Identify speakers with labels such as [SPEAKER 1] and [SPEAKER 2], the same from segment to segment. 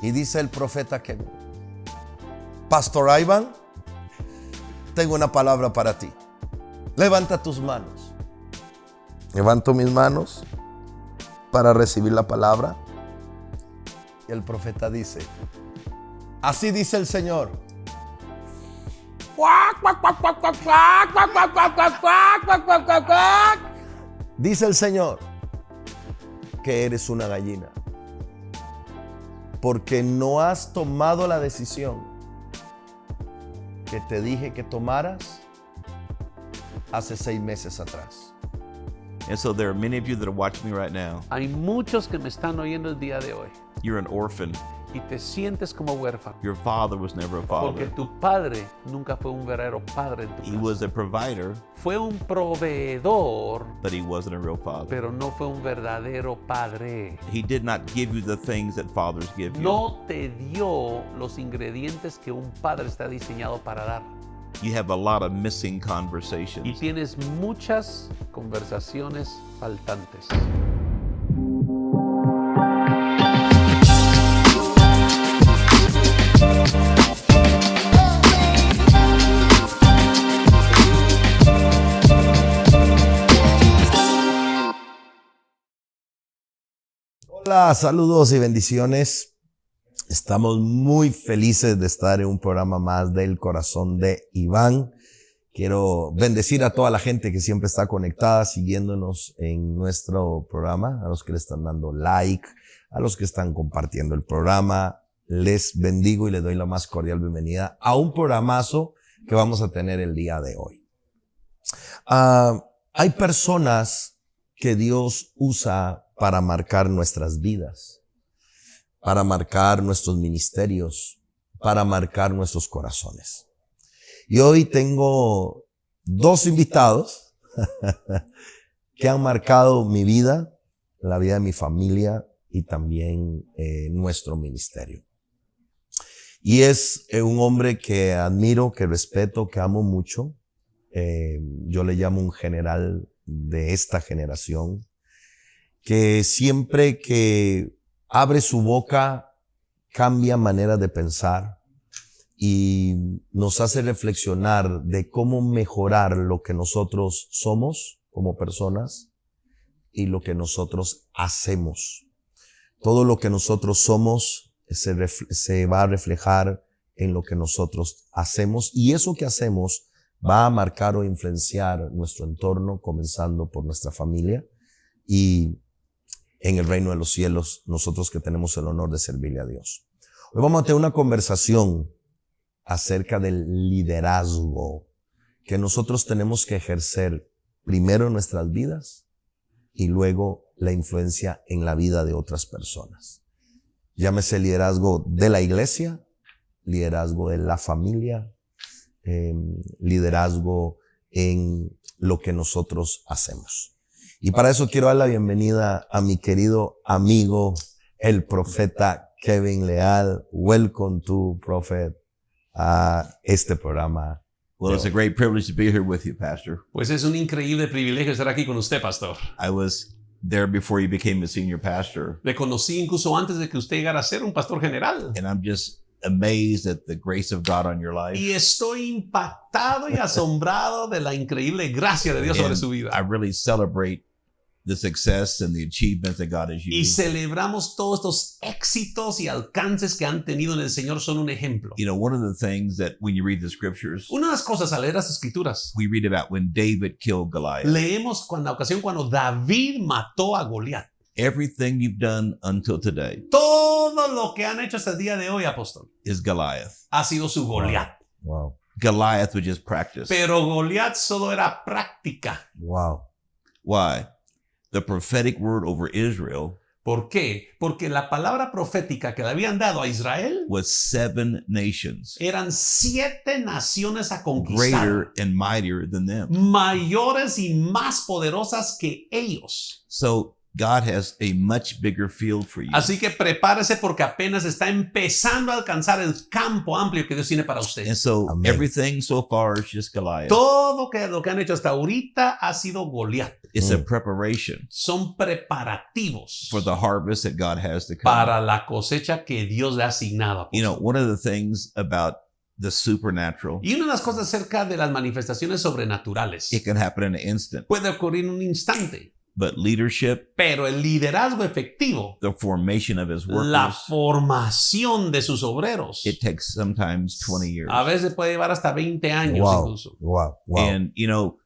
[SPEAKER 1] Y dice el profeta Kevin: Pastor Iván, tengo una palabra para ti. Levanta tus manos. Levanto mis manos para recibir la palabra. Y el profeta dice: así dice el Señor. Dice el Señor que eres una gallina, porque no has tomado la decisión que te dije que tomaras hace 6 meses atrás.
[SPEAKER 2] And so there are many of you that are watching me right now.
[SPEAKER 3] Hay muchos que me están oyendo el día de hoy
[SPEAKER 2] You're an orphan.
[SPEAKER 3] y te sientes como huérfano
[SPEAKER 2] Your father was never a
[SPEAKER 3] porque
[SPEAKER 2] father.
[SPEAKER 3] tu padre nunca fue un verdadero padre en tu
[SPEAKER 2] He
[SPEAKER 3] casa.
[SPEAKER 2] was a provider,
[SPEAKER 3] Fue un proveedor,
[SPEAKER 2] but he wasn't a real father.
[SPEAKER 3] pero no fue un verdadero padre.
[SPEAKER 2] He did not give you the things that fathers give you.
[SPEAKER 3] No te dio los ingredientes que un padre está diseñado para dar.
[SPEAKER 2] You have a lot of missing
[SPEAKER 3] Y
[SPEAKER 2] conversations.
[SPEAKER 3] tienes muchas conversaciones faltantes.
[SPEAKER 1] Hola, saludos y bendiciones. Estamos muy felices de estar en un programa más del Corazón de Iván. Quiero bendecir a toda la gente que siempre está conectada, siguiéndonos en nuestro programa, a los que le están dando like, a los que están compartiendo el programa. Les bendigo y les doy la más cordial bienvenida a un programazo que vamos a tener el día de hoy. Hay personas que Dios usa para marcar nuestras vidas, para marcar nuestros ministerios, para marcar nuestros corazones. Y hoy tengo 2 invitados que han marcado mi vida, la vida de mi familia y también nuestro ministerio. Y es un hombre que admiro, que respeto, que amo mucho. Yo le llamo un general de esta generación, que siempre que abre su boca cambia manera de pensar y nos hace reflexionar de cómo mejorar lo que nosotros somos como personas y lo que nosotros hacemos. Todo lo que nosotros somos se va a reflejar en lo que nosotros hacemos, y eso que hacemos va a marcar o influenciar nuestro entorno, comenzando por nuestra familia y en el reino de los cielos, nosotros que tenemos el honor de servirle a Dios. Hoy vamos a tener una conversación acerca del liderazgo que nosotros tenemos que ejercer primero en nuestras vidas y luego la influencia en la vida de otras personas. Llámese liderazgo de la iglesia, liderazgo de la familia, liderazgo en lo que nosotros hacemos. Y para eso quiero dar la bienvenida a mi querido amigo, el profeta Kevin Leal. Welcome to Prophet a este programa.
[SPEAKER 2] Well, it's a great privilege to be here with you, Pastor.
[SPEAKER 3] Pues es un increíble privilegio estar aquí con usted, pastor.
[SPEAKER 2] I was there before you became a senior pastor,
[SPEAKER 3] Le conocí incluso antes de que usted llegara a ser un pastor general.
[SPEAKER 2] and I'm just amazed at the grace of God on your life.
[SPEAKER 3] Y estoy impactado y asombrado de la increíble gracia de Dios sobre
[SPEAKER 2] And
[SPEAKER 3] su vida.
[SPEAKER 2] I really celebrate the success and the achievements that God has
[SPEAKER 3] Y
[SPEAKER 2] used.
[SPEAKER 3] celebramos todos estos éxitos y alcances que han tenido en el Señor. Son un ejemplo.
[SPEAKER 2] You know, one of the things that when you read the scriptures,
[SPEAKER 3] Una de las cosas al leer las escrituras,
[SPEAKER 2] we read about when David killed Goliath.
[SPEAKER 3] leemos la ocasión cuando David mató a Goliat.
[SPEAKER 2] Everything you've done until today
[SPEAKER 3] Todo lo que han hecho hasta el día de hoy, apóstol,
[SPEAKER 2] is Goliath.
[SPEAKER 3] ha sido su Goliat.
[SPEAKER 1] Wow.
[SPEAKER 2] Goliath was just practice.
[SPEAKER 3] Pero Goliat solo era práctica.
[SPEAKER 1] Wow.
[SPEAKER 2] Why? The prophetic word over Israel
[SPEAKER 3] ¿Por qué? Porque la palabra profética que le habían dado a Israel
[SPEAKER 2] was 7 nations,
[SPEAKER 3] eran 7 naciones a conquistar,
[SPEAKER 2] greater and mightier than them.
[SPEAKER 3] mayores y más poderosas que ellos.
[SPEAKER 2] So God has a much bigger field for you.
[SPEAKER 3] Así que prepárese porque apenas está empezando a alcanzar el campo amplio que Dios tiene para usted.
[SPEAKER 2] And so
[SPEAKER 1] Amen.
[SPEAKER 2] everything so far is just Goliath.
[SPEAKER 3] Todo lo que han hecho hasta ahorita ha sido Goliat.
[SPEAKER 2] It's a preparation
[SPEAKER 3] son preparativos
[SPEAKER 2] for the harvest that God has to come.
[SPEAKER 3] para la cosecha que Dios le ha asignado.
[SPEAKER 2] You know, one of the things about the supernatural,
[SPEAKER 3] Y una de las cosas acerca de las manifestaciones sobrenaturales
[SPEAKER 2] it can happen in an instant.
[SPEAKER 3] puede ocurrir en un instante,
[SPEAKER 2] But leadership,
[SPEAKER 3] pero el liderazgo efectivo,
[SPEAKER 2] the formation of his
[SPEAKER 3] la
[SPEAKER 2] workers,
[SPEAKER 3] formación de sus obreros,
[SPEAKER 2] it takes sometimes 20 years.
[SPEAKER 3] a veces puede llevar hasta 20 años
[SPEAKER 1] Wow,
[SPEAKER 3] incluso.
[SPEAKER 1] wow, wow.
[SPEAKER 2] And, you know,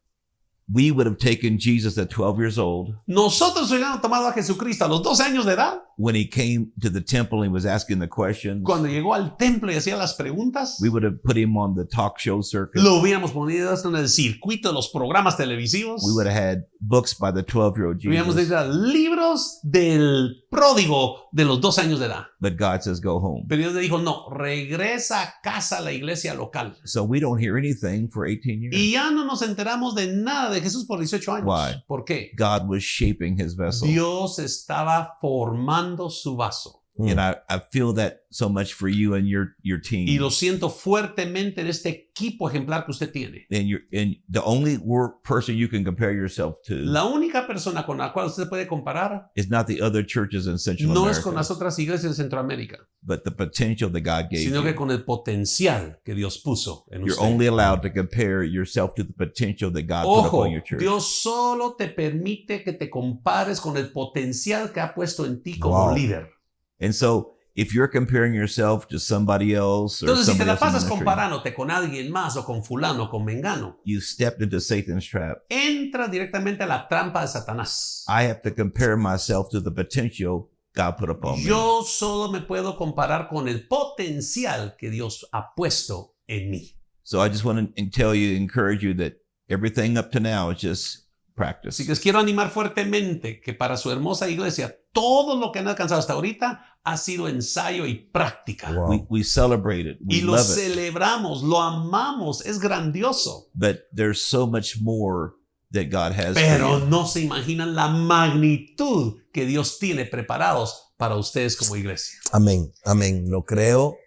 [SPEAKER 2] we would have taken Jesus at 12 years old
[SPEAKER 3] Nosotros hubiéramos tomado a Jesucristo a los 12 años de edad,
[SPEAKER 2] when he came to the temple and was asking the questions.
[SPEAKER 3] cuando llegó al templo y hacía las preguntas,
[SPEAKER 2] We would have put him on the talk show circuit.
[SPEAKER 3] lo hubiéramos ponido hasta en el circuito de los programas televisivos.
[SPEAKER 2] We would have had books by the 12-year-old
[SPEAKER 3] Hubiéramos
[SPEAKER 2] Jesus.
[SPEAKER 3] dicho libros del pródigo de los 2 años de edad.
[SPEAKER 2] But God says, go home.
[SPEAKER 3] Pero Dios le dijo, no, regresa a casa a la iglesia local.
[SPEAKER 2] So we don't hear anything for 18 years.
[SPEAKER 3] Y ya no nos enteramos de nada de Jesús por 18 años.
[SPEAKER 2] Why?
[SPEAKER 3] ¿Por qué?
[SPEAKER 2] God was shaping his vessel.
[SPEAKER 3] Dios estaba formando su vaso.
[SPEAKER 2] And I feel that so much for you and your team.
[SPEAKER 3] Y lo siento fuertemente en este equipo ejemplar que usted tiene.
[SPEAKER 2] And the only person you can compare yourself to
[SPEAKER 3] La única persona con la cual usted puede comparar
[SPEAKER 2] is not the other churches in Central
[SPEAKER 3] no
[SPEAKER 2] America,
[SPEAKER 3] es con las otras iglesias de Centroamérica,
[SPEAKER 2] but the potential that God gave
[SPEAKER 3] sino
[SPEAKER 2] you.
[SPEAKER 3] que con el potencial que Dios puso en
[SPEAKER 2] You're
[SPEAKER 3] usted.
[SPEAKER 2] only allowed to compare yourself to the potential that God put
[SPEAKER 3] Ojo,
[SPEAKER 2] upon your church.
[SPEAKER 3] Dios solo te permite que te compares con el potencial que ha puesto en ti como
[SPEAKER 1] Wow.
[SPEAKER 3] líder.
[SPEAKER 2] And so if you're comparing yourself to somebody else or
[SPEAKER 3] Entonces, si te
[SPEAKER 2] somebody
[SPEAKER 3] la
[SPEAKER 2] else in
[SPEAKER 3] pasas
[SPEAKER 2] ministry,
[SPEAKER 3] comparándote con alguien más o con fulano o con mengano,
[SPEAKER 2] you stepped into Satan's trap.
[SPEAKER 3] entra directamente a la trampa de Satanás.
[SPEAKER 2] I have to compare myself to the potential God put upon me.
[SPEAKER 3] Yo solo me puedo comparar con el potencial que Dios ha puesto en mí.
[SPEAKER 2] So I just want to encourage you that everything up to now is just practice.
[SPEAKER 3] Así que les quiero animar fuertemente que para su hermosa iglesia, todo lo que han alcanzado hasta ahorita ha sido ensayo y práctica.
[SPEAKER 1] Wow.
[SPEAKER 2] We celebrate it. We
[SPEAKER 3] Y lo
[SPEAKER 2] love it.
[SPEAKER 3] celebramos, lo amamos, es grandioso.
[SPEAKER 2] But there's so much more that God has
[SPEAKER 3] Pero
[SPEAKER 2] for you.
[SPEAKER 3] no se imaginan la magnitud que Dios tiene preparados para ustedes como iglesia.
[SPEAKER 1] Amén, amén. Lo creo,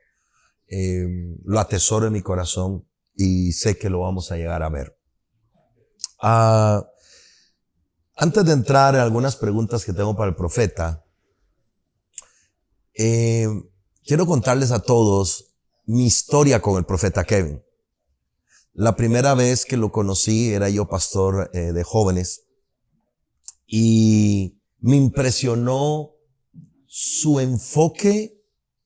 [SPEAKER 1] lo atesoro en mi corazón y sé que lo vamos a llegar a ver. Antes de entrar en algunas preguntas que tengo para el profeta, quiero contarles a todos mi historia con el profeta Kevin. La primera vez que lo conocí era yo pastor de jóvenes y me impresionó su enfoque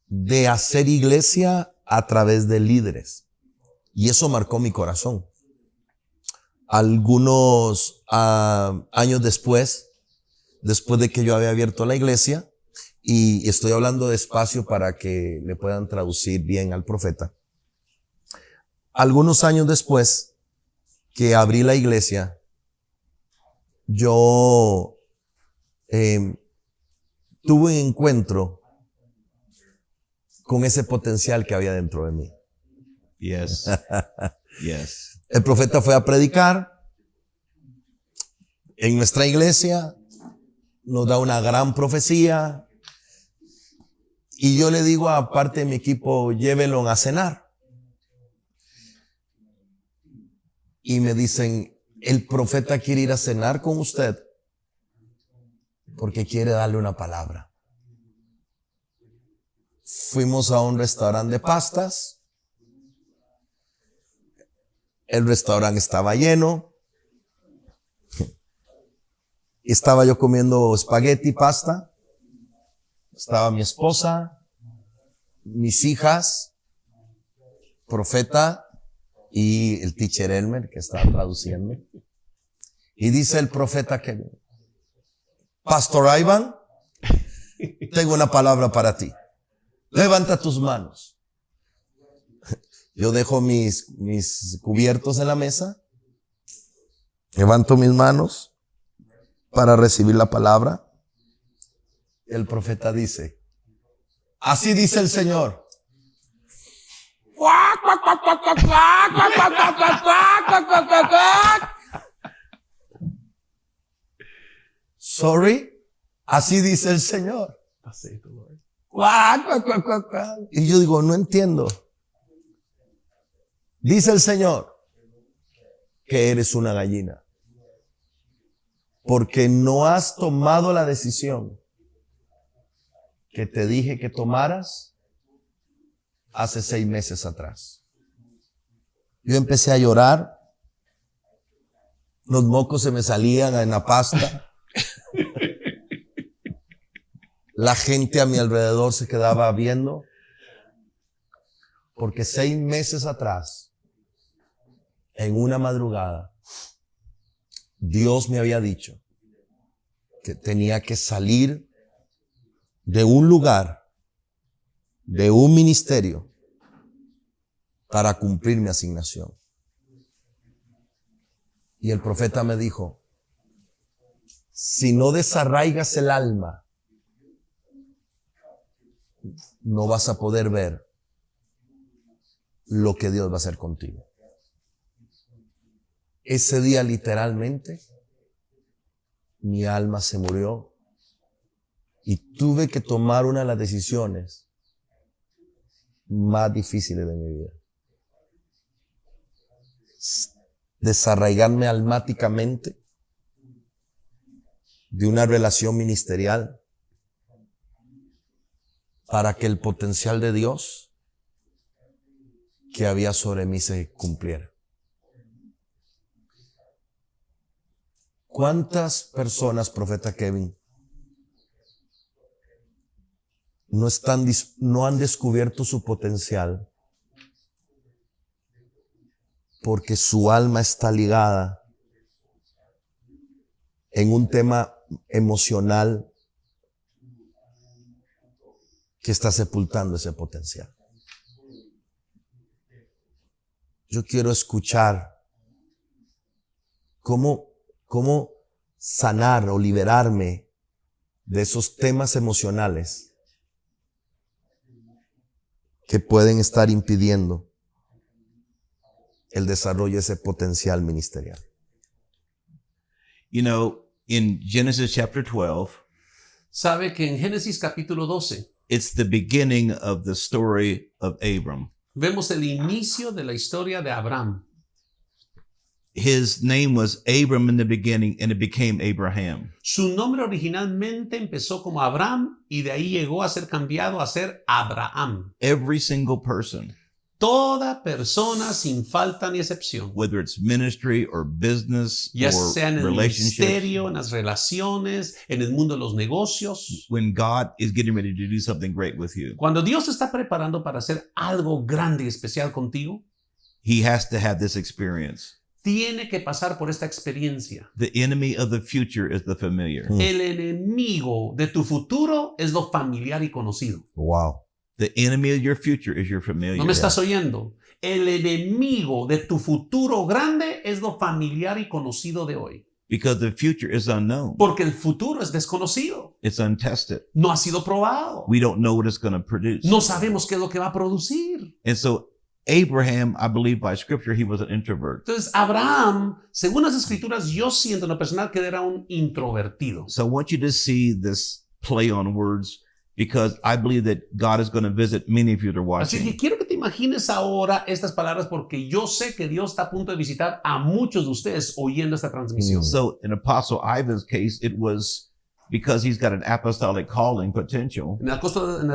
[SPEAKER 1] de hacer iglesia a través de líderes. Y eso marcó mi corazón. Algunos años después de que yo había abierto la iglesia, y estoy hablando despacio para que le puedan traducir bien al profeta. Algunos años después que abrí la iglesia, yo tuve un encuentro con ese potencial que había dentro de mí.
[SPEAKER 2] Yes. Yes.
[SPEAKER 1] El profeta fue a predicar en nuestra iglesia, nos da una gran profecía y yo le digo a parte de mi equipo, llévenlo a cenar. Y me dicen, el profeta quiere ir a cenar con usted porque quiere darle una palabra. Fuimos a un restaurante de pastas. El restaurante estaba lleno. Estaba yo comiendo espagueti, pasta. Estaba mi esposa, mis hijas, profeta y el teacher Elmer que estaba traduciendo. Y dice el profeta que, Pastor Ivan, tengo una palabra para ti. Levanta tus manos. Yo dejo mis cubiertos en la mesa. Levanto mis manos para recibir la palabra. El profeta dice, así dice el Señor. Sorry, así dice el Señor. Y yo digo, no entiendo. Dice el Señor que eres una gallina. porque no has tomado la decisión que te dije que tomaras hace 6 meses atrás. Yo empecé a llorar, los mocos se me salían en la pasta, la gente a mi alrededor se quedaba viendo, porque 6 meses atrás, en una madrugada, Dios me había dicho que tenía que salir de un lugar, de un ministerio, para cumplir mi asignación. Y el profeta me dijo, si no desarraigas el alma, no vas a poder ver lo que Dios va a hacer contigo. Ese día literalmente mi alma se murió y tuve que tomar una de las decisiones más difíciles de mi vida. Desarraigarme almáticamente de una relación ministerial para que el potencial de Dios que había sobre mí se cumpliera. ¿Cuántas personas, profeta Kevin, no han descubierto su potencial porque su alma está ligada en un tema emocional que está sepultando ese potencial? Yo quiero escuchar cómo sanar o liberarme de esos temas emocionales que pueden estar impidiendo el desarrollo de ese potencial ministerial.
[SPEAKER 2] You know, in Genesis chapter 12,
[SPEAKER 3] Sabe que en Génesis capítulo 12
[SPEAKER 2] it's the beginning of the story of Abram.
[SPEAKER 3] vemos el inicio de la historia de Abraham.
[SPEAKER 2] His name was Abram in the beginning, and it became Abraham.
[SPEAKER 3] Su nombre originalmente empezó como Abraham y de ahí llegó a ser cambiado a ser Abraham.
[SPEAKER 2] Every single person,
[SPEAKER 3] Toda persona sin falta ni excepción,
[SPEAKER 2] whether it's ministry or business
[SPEAKER 3] ya
[SPEAKER 2] or
[SPEAKER 3] sea en el
[SPEAKER 2] relationships,
[SPEAKER 3] ministerio, en las relaciones, en el mundo de los negocios,
[SPEAKER 2] when God is getting ready to do something great with you,
[SPEAKER 3] cuando Dios se está preparando para hacer algo grande y especial contigo,
[SPEAKER 2] he has to have this experience.
[SPEAKER 3] tiene que pasar por esta experiencia.
[SPEAKER 2] The enemy of the future is the familiar.
[SPEAKER 3] El enemigo de tu futuro es lo familiar y conocido.
[SPEAKER 1] Wow.
[SPEAKER 2] The enemy of your future is your familiar.
[SPEAKER 3] ¿No me estás oyendo? El enemigo de tu futuro grande es lo familiar y conocido de hoy.
[SPEAKER 2] Because the future is unknown.
[SPEAKER 3] Porque el futuro es desconocido.
[SPEAKER 2] It's untested.
[SPEAKER 3] No ha sido probado.
[SPEAKER 2] We don't know what it's going to produce.
[SPEAKER 3] No sabemos qué es lo que va a producir.
[SPEAKER 2] And so Abraham, I believe by scripture, he was an introvert.
[SPEAKER 3] Entonces, Abraham, según las escrituras, yo siento en lo personal que era un introvertido.
[SPEAKER 2] So I want you to see this play on words, because I believe that God is going to visit many of you that are
[SPEAKER 3] Así que
[SPEAKER 2] watching.
[SPEAKER 3] quiero que te imagines ahora estas palabras porque yo sé que Dios está a punto de visitar a muchos de ustedes oyendo esta transmisión.
[SPEAKER 2] So in Apostle Ivan's case, it was because he's got an apostolic calling potential.
[SPEAKER 3] En el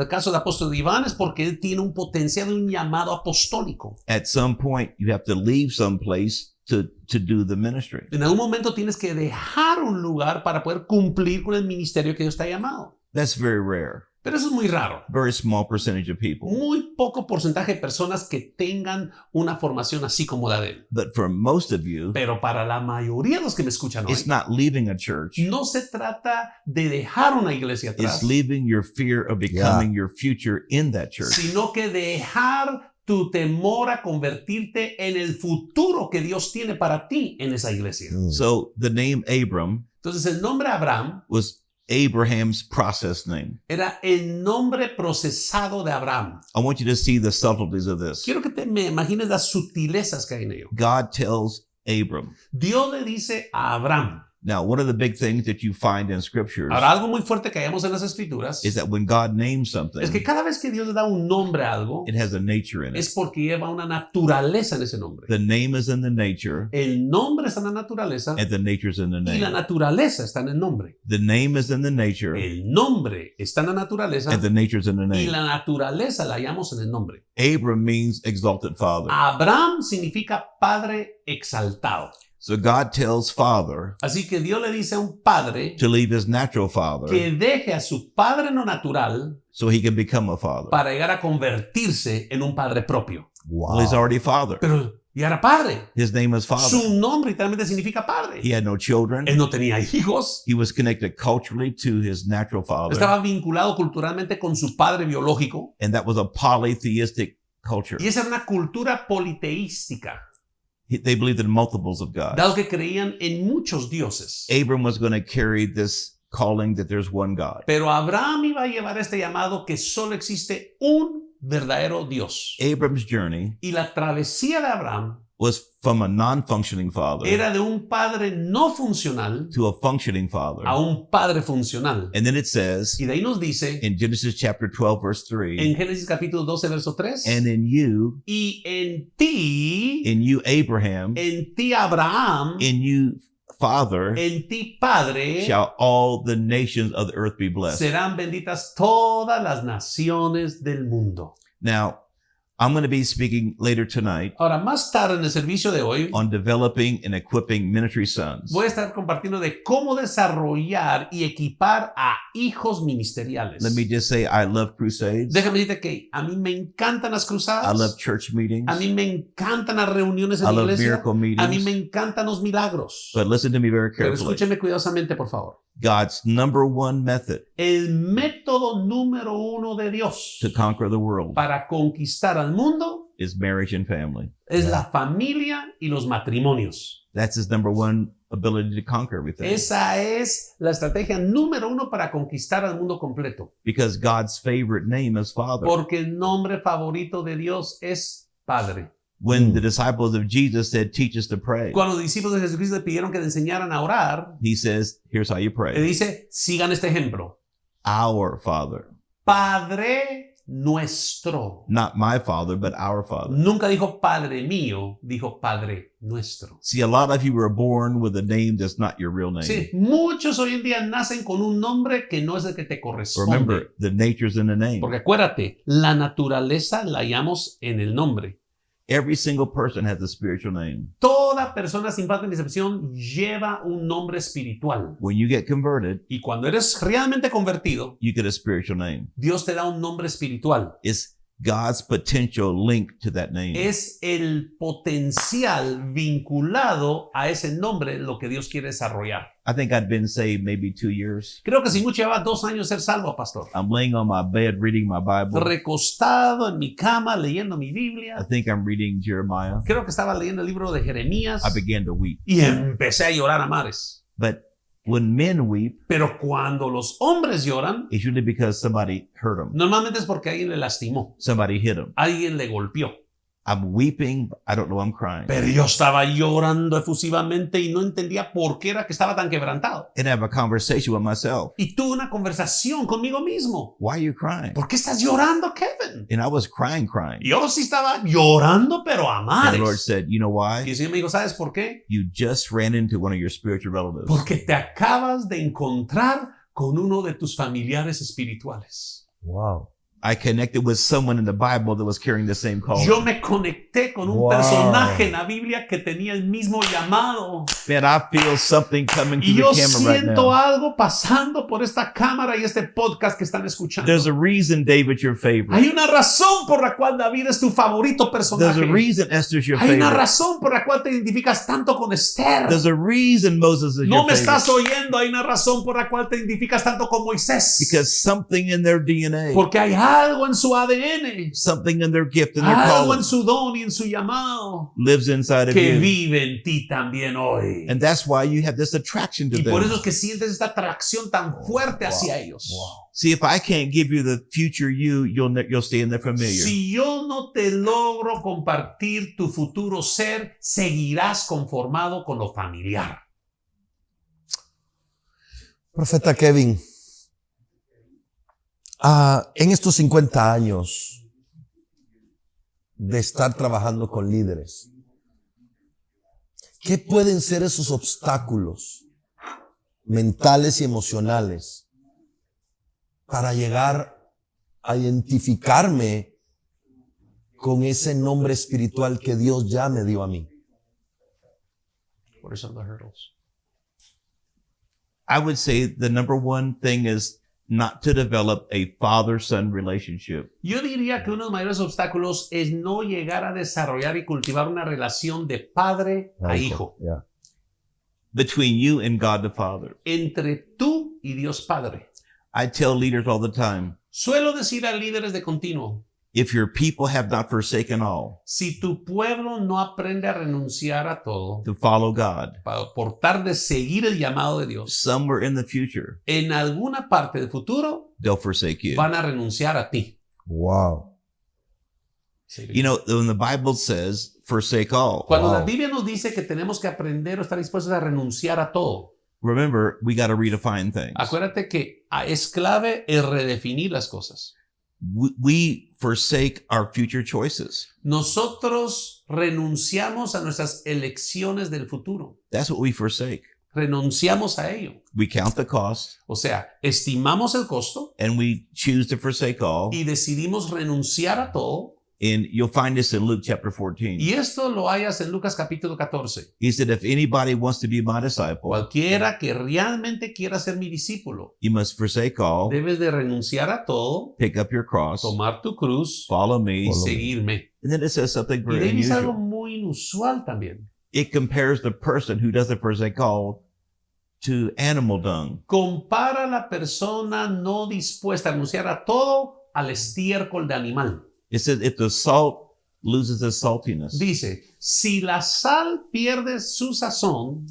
[SPEAKER 3] caso del apóstol Iván es porque él tiene un potencial de un llamado apostólico.
[SPEAKER 2] At some point, you have to leave some place to do the ministry.
[SPEAKER 3] En algún momento tienes que dejar un lugar para poder cumplir con el ministerio que Dios te ha llamado.
[SPEAKER 2] That's very rare.
[SPEAKER 3] Pero eso es muy raro.
[SPEAKER 2] Very small percentage of people.
[SPEAKER 3] Muy poco porcentaje de personas que tengan una formación así como la de él.
[SPEAKER 2] But for most of you,
[SPEAKER 3] Pero para la mayoría de los que me escuchan hoy,
[SPEAKER 2] it's not leaving a church.
[SPEAKER 3] no se trata de dejar una iglesia atrás,
[SPEAKER 2] It's leaving your fear of becoming your future in that church.
[SPEAKER 3] sino que dejar tu temor a convertirte en el futuro que Dios tiene para ti en esa iglesia.
[SPEAKER 2] So the name Abram
[SPEAKER 3] Entonces el nombre Abraham
[SPEAKER 2] was Abraham's process name.
[SPEAKER 3] era el nombre procesado de Abraham.
[SPEAKER 2] I want you to see the subtleties of this.
[SPEAKER 3] Quiero que me imagines las sutilezas que hay en ello.
[SPEAKER 2] God tells Abram,
[SPEAKER 3] Dios le dice a Abraham,
[SPEAKER 2] Now, one of the big things that you find in scriptures
[SPEAKER 3] Ahora, algo muy fuerte que hallamos en las Escrituras
[SPEAKER 2] is that when God names something,
[SPEAKER 3] es que cada vez que Dios le da un nombre a algo,
[SPEAKER 2] it has a nature in it.
[SPEAKER 3] es porque lleva una naturaleza en ese nombre.
[SPEAKER 2] The name is in the nature,
[SPEAKER 3] El nombre está en la naturaleza
[SPEAKER 2] and the nature is in the
[SPEAKER 3] y la
[SPEAKER 2] name.
[SPEAKER 3] naturaleza está en el nombre.
[SPEAKER 2] The name is in the nature,
[SPEAKER 3] El nombre está en la naturaleza
[SPEAKER 2] and the nature is in the
[SPEAKER 3] y
[SPEAKER 2] name.
[SPEAKER 3] la naturaleza la hallamos en el nombre.
[SPEAKER 2] Abram means exalted father.
[SPEAKER 3] Abraham significa padre exaltado.
[SPEAKER 2] So God tells father
[SPEAKER 3] Así que Dios le dice a un padre
[SPEAKER 2] to leave his natural father
[SPEAKER 3] que deje a su padre no natural
[SPEAKER 2] so he can become a father.
[SPEAKER 3] para llegar a convertirse en un padre propio.
[SPEAKER 2] Well, he's already father.
[SPEAKER 3] Pero ya era padre.
[SPEAKER 2] His name is father.
[SPEAKER 3] Su nombre literalmente significa padre.
[SPEAKER 2] He had no children.
[SPEAKER 3] Él no tenía hijos.
[SPEAKER 2] He was connected culturally to his natural father.
[SPEAKER 3] Estaba vinculado culturalmente con su padre biológico.
[SPEAKER 2] And that was a polytheistic culture.
[SPEAKER 3] Y esa era una cultura politeística,
[SPEAKER 2] They believed in multiples of God.
[SPEAKER 3] dado que creían en muchos dioses.
[SPEAKER 2] Abram was going to carry this calling that there's one God.
[SPEAKER 3] Pero Abraham iba a llevar este llamado que solo existe un verdadero Dios.
[SPEAKER 2] Abram's journey
[SPEAKER 3] Y la travesía de Abraham
[SPEAKER 2] was from a non-functioning father
[SPEAKER 3] era de un padre no funcional
[SPEAKER 2] to a functioning father.
[SPEAKER 3] a un padre funcional.
[SPEAKER 2] And then it says
[SPEAKER 3] Y de ahí nos dice
[SPEAKER 2] in Genesis chapter 12 verse 3,
[SPEAKER 3] en Génesis capítulo 12, verso 3,
[SPEAKER 2] and in you
[SPEAKER 3] y en ti Abraham,
[SPEAKER 2] in you father,
[SPEAKER 3] en ti padre,
[SPEAKER 2] shall all the nations of the earth be blessed.
[SPEAKER 3] serán benditas todas las naciones del mundo.
[SPEAKER 2] Now, I'm going to be speaking later tonight
[SPEAKER 3] Ahora, más tarde en el servicio de hoy,
[SPEAKER 2] on developing and equipping ministry sons.
[SPEAKER 3] voy a estar compartiendo de cómo desarrollar y equipar a hijos ministeriales.
[SPEAKER 2] Let me just say, I love crusades.
[SPEAKER 3] Déjame decirte que a mí me encantan las
[SPEAKER 2] I
[SPEAKER 3] cruzadas.
[SPEAKER 2] love church meetings.
[SPEAKER 3] A mí me encantan las reuniones en
[SPEAKER 2] I
[SPEAKER 3] la
[SPEAKER 2] love
[SPEAKER 3] iglesia.
[SPEAKER 2] miracle
[SPEAKER 3] A mí
[SPEAKER 2] meetings.
[SPEAKER 3] me encantan los milagros.
[SPEAKER 2] But listen to me very
[SPEAKER 3] Pero
[SPEAKER 2] carefully.
[SPEAKER 3] escúcheme cuidadosamente, por favor.
[SPEAKER 2] God's number one method
[SPEAKER 3] El método número uno de Dios
[SPEAKER 2] to conquer the world
[SPEAKER 3] para conquistar al mundo
[SPEAKER 2] is marriage and family.
[SPEAKER 3] es la familia y los matrimonios.
[SPEAKER 2] That's his number one ability to conquer everything.
[SPEAKER 3] Esa es la estrategia número uno para conquistar al mundo completo.
[SPEAKER 2] Because God's favorite name is Father.
[SPEAKER 3] Porque el nombre favorito de Dios es Padre.
[SPEAKER 2] When the disciples of Jesus said, teach us to pray,
[SPEAKER 3] Cuando los discípulos de Jesucristo le pidieron que le enseñaran a orar,
[SPEAKER 2] he says, here's how you
[SPEAKER 3] le
[SPEAKER 2] pray.
[SPEAKER 3] dice, sigan este ejemplo.
[SPEAKER 2] Our Father.
[SPEAKER 3] Padre nuestro.
[SPEAKER 2] Not my Father, but our Father.
[SPEAKER 3] Nunca dijo Padre mío, dijo Padre nuestro.
[SPEAKER 2] See, a lot of you were born with a name that's not your real name.
[SPEAKER 3] Sí, muchos hoy en día nacen con un nombre que no es el que te corresponde.
[SPEAKER 2] Remember, the nature's in the name.
[SPEAKER 3] Porque acuérdate, la naturaleza la hallamos en el nombre.
[SPEAKER 2] Every single person has a spiritual name.
[SPEAKER 3] Toda persona sin falta ni excepción lleva un nombre espiritual.
[SPEAKER 2] When you get converted,
[SPEAKER 3] Y cuando eres realmente convertido,
[SPEAKER 2] you get a spiritual name.
[SPEAKER 3] Dios te da un nombre espiritual.
[SPEAKER 2] It's God's potential link to that name.
[SPEAKER 3] Es el potencial vinculado a ese nombre lo que Dios quiere desarrollar.
[SPEAKER 2] I think I'd been saved maybe 2 years.
[SPEAKER 3] Creo que si mucho lleva 2 años ser salvo, pastor.
[SPEAKER 2] I'm laying on my bed reading my Bible.
[SPEAKER 3] Recostado en mi cama leyendo mi
[SPEAKER 2] I
[SPEAKER 3] Biblia.
[SPEAKER 2] think I'm reading Jeremiah.
[SPEAKER 3] Creo que estaba leyendo el libro de Jeremías
[SPEAKER 2] I began to weep.
[SPEAKER 3] y empecé a llorar a mares.
[SPEAKER 2] But when men weep,
[SPEAKER 3] Pero cuando los hombres lloran,
[SPEAKER 2] it's usually because somebody hurt them.
[SPEAKER 3] normalmente es porque alguien le lastimó,
[SPEAKER 2] Somebody hit them.
[SPEAKER 3] alguien le golpeó.
[SPEAKER 2] I'm weeping. I don't know I'm crying.
[SPEAKER 3] Pero yo estaba llorando efusivamente y no entendía por qué era que estaba tan quebrantado.
[SPEAKER 2] And I have a conversation with myself.
[SPEAKER 3] Y tuve una conversación conmigo mismo.
[SPEAKER 2] Why are you crying?
[SPEAKER 3] ¿Por qué estás llorando, Kevin?
[SPEAKER 2] And I was crying.
[SPEAKER 3] Yo sí estaba llorando, pero a
[SPEAKER 2] And the Lord
[SPEAKER 3] mares.
[SPEAKER 2] said, you know
[SPEAKER 3] Y
[SPEAKER 2] why?
[SPEAKER 3] el Señor me dijo, ¿sabes por qué?
[SPEAKER 2] You just ran into one of your spiritual relatives.
[SPEAKER 3] Porque te acabas de encontrar con uno de tus familiares espirituales.
[SPEAKER 1] Wow.
[SPEAKER 2] I connected with someone in the Bible that was carrying the same calling.
[SPEAKER 3] Yo me conecté con un
[SPEAKER 1] Wow.
[SPEAKER 3] personaje en la Biblia que tenía el mismo llamado.
[SPEAKER 2] Man, I feel something coming
[SPEAKER 3] Y
[SPEAKER 2] through
[SPEAKER 3] yo
[SPEAKER 2] the camera right
[SPEAKER 3] siento
[SPEAKER 2] now.
[SPEAKER 3] algo pasando por esta cámara y este podcast que están escuchando.
[SPEAKER 2] There's a reason David's your favorite.
[SPEAKER 3] Hay una razón por la cual David es tu favorito
[SPEAKER 2] There's
[SPEAKER 3] personaje.
[SPEAKER 2] a reason Esther's your
[SPEAKER 3] Hay una
[SPEAKER 2] favorite.
[SPEAKER 3] razón por la cual te identificas tanto con Esther.
[SPEAKER 2] There's a reason Moses is
[SPEAKER 3] No
[SPEAKER 2] your
[SPEAKER 3] me
[SPEAKER 2] favorite.
[SPEAKER 3] estás oyendo. Hay una razón por la cual te identificas tanto con Moisés.
[SPEAKER 2] Because something in their DNA,
[SPEAKER 3] Porque hay algo en su ADN.
[SPEAKER 2] something in their gift and their
[SPEAKER 3] Algo en
[SPEAKER 2] calling
[SPEAKER 3] su don y en su llamado
[SPEAKER 2] lives inside of
[SPEAKER 3] que
[SPEAKER 2] you.
[SPEAKER 3] vive en ti también hoy.
[SPEAKER 2] And that's why you have this attraction to
[SPEAKER 3] Y por
[SPEAKER 2] them.
[SPEAKER 3] eso es que sientes esta atracción tan fuerte hacia ellos.
[SPEAKER 2] See, if I can't give you the future you'll stay in the familiar.
[SPEAKER 3] Si yo no te logro compartir tu futuro ser, seguirás conformado con lo familiar.
[SPEAKER 1] Profeta Kevin, en estos 50 años de estar trabajando con líderes, ¿qué pueden ser esos obstáculos mentales y emocionales para llegar a identificarme con ese nombre espiritual que Dios ya me dio a mí?
[SPEAKER 3] What are some of the hurdles?
[SPEAKER 2] I would say the number one thing is not to develop a father-son relationship.
[SPEAKER 3] Yo diría que uno de los mayores obstáculos es no llegar a desarrollar y cultivar una relación de padre a hijo.
[SPEAKER 1] Yeah.
[SPEAKER 2] Between you and God the Father.
[SPEAKER 3] Entre tú y Dios Padre.
[SPEAKER 2] I tell leaders all the time,
[SPEAKER 3] Suelo decir a líderes de continuo,
[SPEAKER 2] if your people have not forsaken all
[SPEAKER 3] si tu pueblo no aprende a renunciar a todo,
[SPEAKER 2] to follow God,
[SPEAKER 3] por tal de seguir el llamado de Dios,
[SPEAKER 2] somewhere in the future,
[SPEAKER 3] en alguna parte del futuro
[SPEAKER 2] they'll forsake you.
[SPEAKER 3] van a renunciar a ti.
[SPEAKER 1] Wow.
[SPEAKER 2] You know, when the Bible says, forsake all,
[SPEAKER 3] Cuando la
[SPEAKER 1] Wow.
[SPEAKER 3] Biblia nos dice que tenemos que aprender o estar dispuestos a renunciar a todo,
[SPEAKER 2] remember, we got to redefine things.
[SPEAKER 3] acuérdate que es clave el redefinir las cosas.
[SPEAKER 2] We forsake our future choices.
[SPEAKER 3] Nosotros renunciamos a nuestras elecciones del futuro.
[SPEAKER 2] That's what we forsake.
[SPEAKER 3] Renunciamos a ello.
[SPEAKER 2] We count the cost
[SPEAKER 3] O sea, estimamos el costo
[SPEAKER 2] and we choose to forsake all.
[SPEAKER 3] y decidimos renunciar a todo.
[SPEAKER 2] And you'll find this in Luke chapter 14.
[SPEAKER 3] Y esto lo hallas en Lucas capítulo 14.
[SPEAKER 2] He said, if anybody wants to be my disciple,
[SPEAKER 3] Cualquiera que realmente quiera ser mi discípulo,
[SPEAKER 2] you must forsake all,
[SPEAKER 3] debes de renunciar a todo,
[SPEAKER 2] pick up your cross,
[SPEAKER 3] tomar tu cruz
[SPEAKER 2] follow me.
[SPEAKER 3] y seguirme.
[SPEAKER 2] And then it says something
[SPEAKER 3] Y
[SPEAKER 2] very
[SPEAKER 3] de ahí dice algo
[SPEAKER 2] unusual.
[SPEAKER 3] muy inusual también.
[SPEAKER 2] It compares the person who doesn't forsake all to animal dung.
[SPEAKER 3] Compara a la persona no dispuesta a renunciar a todo al estiércol de animal.
[SPEAKER 2] It says if the salt loses its saltiness,
[SPEAKER 3] Dice, si la sal pierde su sazón,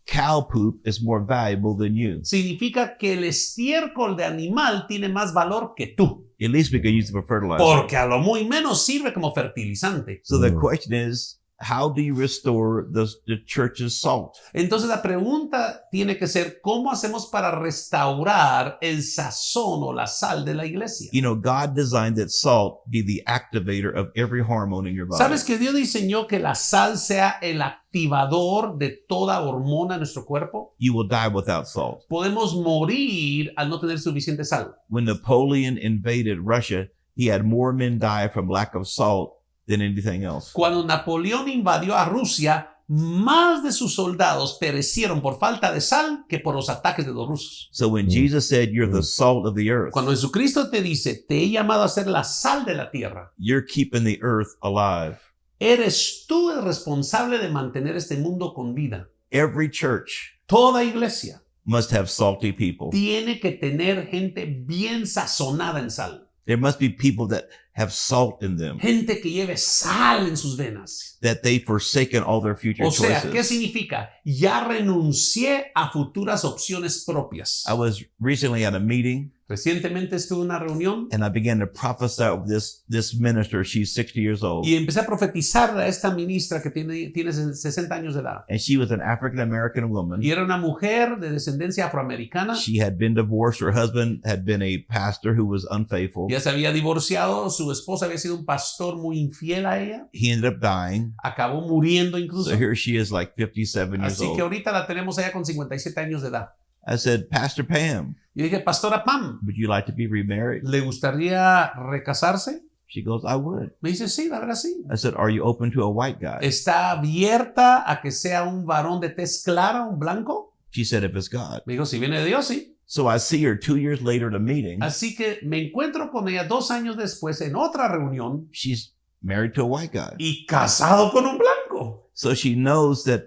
[SPEAKER 2] cow poop is more valuable than you.
[SPEAKER 3] significa que el estiércol de animal tiene más valor que tú.
[SPEAKER 2] At least we can use it for fertilizer.
[SPEAKER 3] Porque a lo muy menos sirve como fertilizante.
[SPEAKER 2] So the question is, how do you restore the church's salt?
[SPEAKER 3] Entonces la pregunta tiene que ser, ¿cómo hacemos para restaurar el sazón o la sal de la iglesia?
[SPEAKER 2] You know, God designed that salt be the activator of every hormone in your body.
[SPEAKER 3] ¿Sabes que Dios diseñó que la sal sea el activador de toda hormona en nuestro cuerpo?
[SPEAKER 2] You will die without salt.
[SPEAKER 3] Podemos morir al no tener suficiente sal.
[SPEAKER 2] When Napoleon invaded Russia, he had more men die from lack of salt than anything else.
[SPEAKER 3] Cuando Napoleón invadió a Rusia, más de sus soldados perecieron por falta de sal que por los ataques de los rusos.
[SPEAKER 2] So when Jesus said you're the salt of the earth,
[SPEAKER 3] Cuando Jesucristo te dice, te he llamado a ser la sal de la tierra,
[SPEAKER 2] you're keeping the earth alive.
[SPEAKER 3] eres tú el responsable de mantener este mundo con vida.
[SPEAKER 2] Every church
[SPEAKER 3] Toda iglesia
[SPEAKER 2] must have salty people.
[SPEAKER 3] tiene que tener gente bien sazonada en sal.
[SPEAKER 2] There must be people that have salt in them,
[SPEAKER 3] Gente que lleve sal en sus venas.
[SPEAKER 2] that they've forsaken all their future
[SPEAKER 3] O sea, ¿qué
[SPEAKER 2] choices.
[SPEAKER 3] significa? Ya renuncié a futuras opciones propias.
[SPEAKER 2] I was recently at a meeting
[SPEAKER 3] Recientemente estuve en una reunión
[SPEAKER 2] and I began to prophesy of this minister. She's 60 years old.
[SPEAKER 3] y empecé a profetizarle a esta ministra que tiene 60 años de edad.
[SPEAKER 2] And she was an African American woman.
[SPEAKER 3] Y era una mujer de descendencia afroamericana.
[SPEAKER 2] She had been divorced. Her husband had been a pastor who was unfaithful.
[SPEAKER 3] Ya se había divorciado, su esposa había sido un pastor muy infiel a ella.
[SPEAKER 2] He ended up dying.
[SPEAKER 3] Acabó muriendo incluso.
[SPEAKER 2] So here she is, like 57 years
[SPEAKER 3] Así que
[SPEAKER 2] old.
[SPEAKER 3] ahorita la tenemos allá con 57 años de edad.
[SPEAKER 2] I said, Pastor Pam,
[SPEAKER 3] Y dije, Pastora Pam,
[SPEAKER 2] would you like to be remarried?
[SPEAKER 3] ¿le gustaría recasarse?
[SPEAKER 2] She goes, I would.
[SPEAKER 3] Me dice, sí, la verdad sí.
[SPEAKER 2] I said, are you open to a white guy?
[SPEAKER 3] ¿Está abierta a que sea un varón de tez clara, un blanco?
[SPEAKER 2] She said, if it's God.
[SPEAKER 3] Me dijo, si viene de Dios, sí.
[SPEAKER 2] So I see her 2 years later at a meeting.
[SPEAKER 3] Así que me encuentro con ella 2 años después en otra reunión
[SPEAKER 2] She's married to a white guy.
[SPEAKER 3] y casado con un blanco.
[SPEAKER 2] So she knows that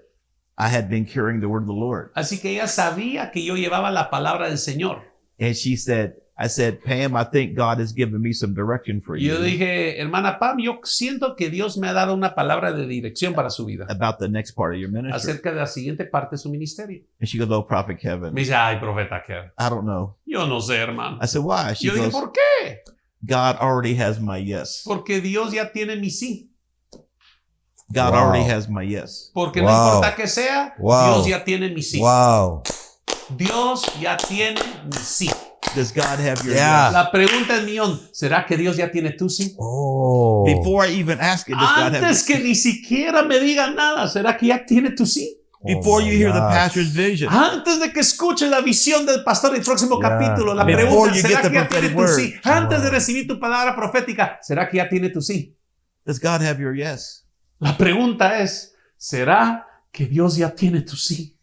[SPEAKER 2] I had been carrying the word of the Lord.
[SPEAKER 3] Así que ella sabía que yo llevaba la palabra del Señor.
[SPEAKER 2] And she said, I said, Pam, I think God has given me some direction for
[SPEAKER 3] Y yo
[SPEAKER 2] you
[SPEAKER 3] dije, hermana Pam, yo siento que Dios me ha dado una palabra de dirección para su vida
[SPEAKER 2] about the next part of your ministry.
[SPEAKER 3] acerca de la siguiente parte de su ministerio.
[SPEAKER 2] And she goes, oh, Prophet Kevin,
[SPEAKER 3] Me dice, ay, profeta, ¿qué?
[SPEAKER 2] I don't know.
[SPEAKER 3] Yo no sé, hermano.
[SPEAKER 2] I said, why? She
[SPEAKER 3] Yo dije,
[SPEAKER 2] goes,
[SPEAKER 3] ¿por qué?
[SPEAKER 2] God already has my yes.
[SPEAKER 3] Porque Dios ya tiene mi sí.
[SPEAKER 2] God
[SPEAKER 1] Wow.
[SPEAKER 2] already has my yes.
[SPEAKER 3] Porque no
[SPEAKER 1] Wow.
[SPEAKER 3] importa que sea,
[SPEAKER 1] Wow.
[SPEAKER 3] Dios ya tiene mi sí.
[SPEAKER 1] Wow.
[SPEAKER 3] Dios ya tiene mi sí.
[SPEAKER 2] Does God have your
[SPEAKER 1] Yeah.
[SPEAKER 2] yes?
[SPEAKER 3] La pregunta es millón, ¿será que Dios ya tiene tu sí?
[SPEAKER 1] Oh.
[SPEAKER 2] Before I even ask it, does God have
[SPEAKER 3] Antes
[SPEAKER 2] your
[SPEAKER 3] que ni siquiera me diga nada, ¿será que ya tiene tu sí?
[SPEAKER 2] Before you hear the pastor's vision.
[SPEAKER 3] Antes de que escuche la visión del pastor del próximo
[SPEAKER 1] Yeah.
[SPEAKER 3] capítulo, la
[SPEAKER 2] Before
[SPEAKER 3] pregunta,
[SPEAKER 2] you
[SPEAKER 3] ¿será
[SPEAKER 2] get the
[SPEAKER 3] que ya tiene
[SPEAKER 2] prophetic
[SPEAKER 3] tu
[SPEAKER 2] word.
[SPEAKER 3] sí? Antes de
[SPEAKER 1] Wow.
[SPEAKER 3] recibir tu palabra profética, ¿será que ya tiene tu sí?
[SPEAKER 2] Does God have your yes?
[SPEAKER 3] La pregunta es, ¿será que Dios ya tiene tu sí?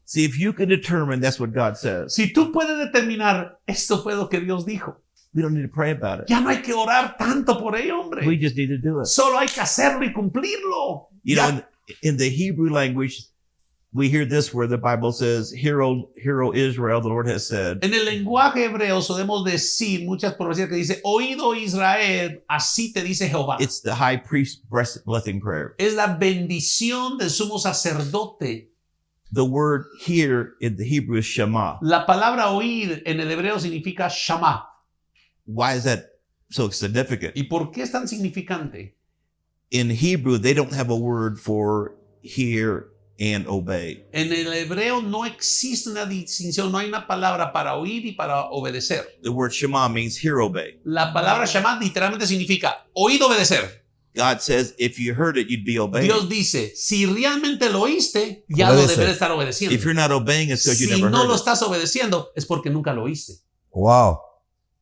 [SPEAKER 2] See, if you can determine that's what God says,
[SPEAKER 3] Si tú puedes determinar, esto fue lo que Dios dijo,
[SPEAKER 2] we don't need to pray about it.
[SPEAKER 3] ya no hay que orar tanto por ello,
[SPEAKER 2] We
[SPEAKER 3] hombre.
[SPEAKER 2] just need to do it.
[SPEAKER 3] Solo hay que hacerlo y cumplirlo.
[SPEAKER 2] You
[SPEAKER 3] Ya.
[SPEAKER 2] know, in the Hebrew language, we hear this where the Bible says, Hear, O Israel, the Lord has said.
[SPEAKER 3] En el lenguaje hebreo podemos decir muchas profecías que dice, oído Israel, así te dice Jehová.
[SPEAKER 2] It's the high priest blessing prayer.
[SPEAKER 3] Es la bendición del sumo sacerdote.
[SPEAKER 2] The word here in the Hebrew is Shema.
[SPEAKER 3] La palabra oír en el hebreo significa shama.
[SPEAKER 2] Why is that so significant?
[SPEAKER 3] ¿Y por qué es tan significante?
[SPEAKER 2] In Hebrew, they don't have a word for hear and obey.
[SPEAKER 3] En el hebreo no existe una distinción, no hay una palabra para oír y para obedecer.
[SPEAKER 2] The word Shema means hear, obey.
[SPEAKER 3] La palabra shama literalmente significa oír, obedecer.
[SPEAKER 2] God says if you heard it, you'd be obeying.
[SPEAKER 3] Dios dice, si realmente lo oíste, ya
[SPEAKER 1] Obedece.
[SPEAKER 3] lo deberes estar obedeciendo.
[SPEAKER 2] If you're not obeying, it's because you
[SPEAKER 3] Si
[SPEAKER 2] never
[SPEAKER 3] no
[SPEAKER 2] heard
[SPEAKER 3] lo
[SPEAKER 2] it.
[SPEAKER 3] estás obedeciendo, es porque nunca lo oíste.
[SPEAKER 1] Wow.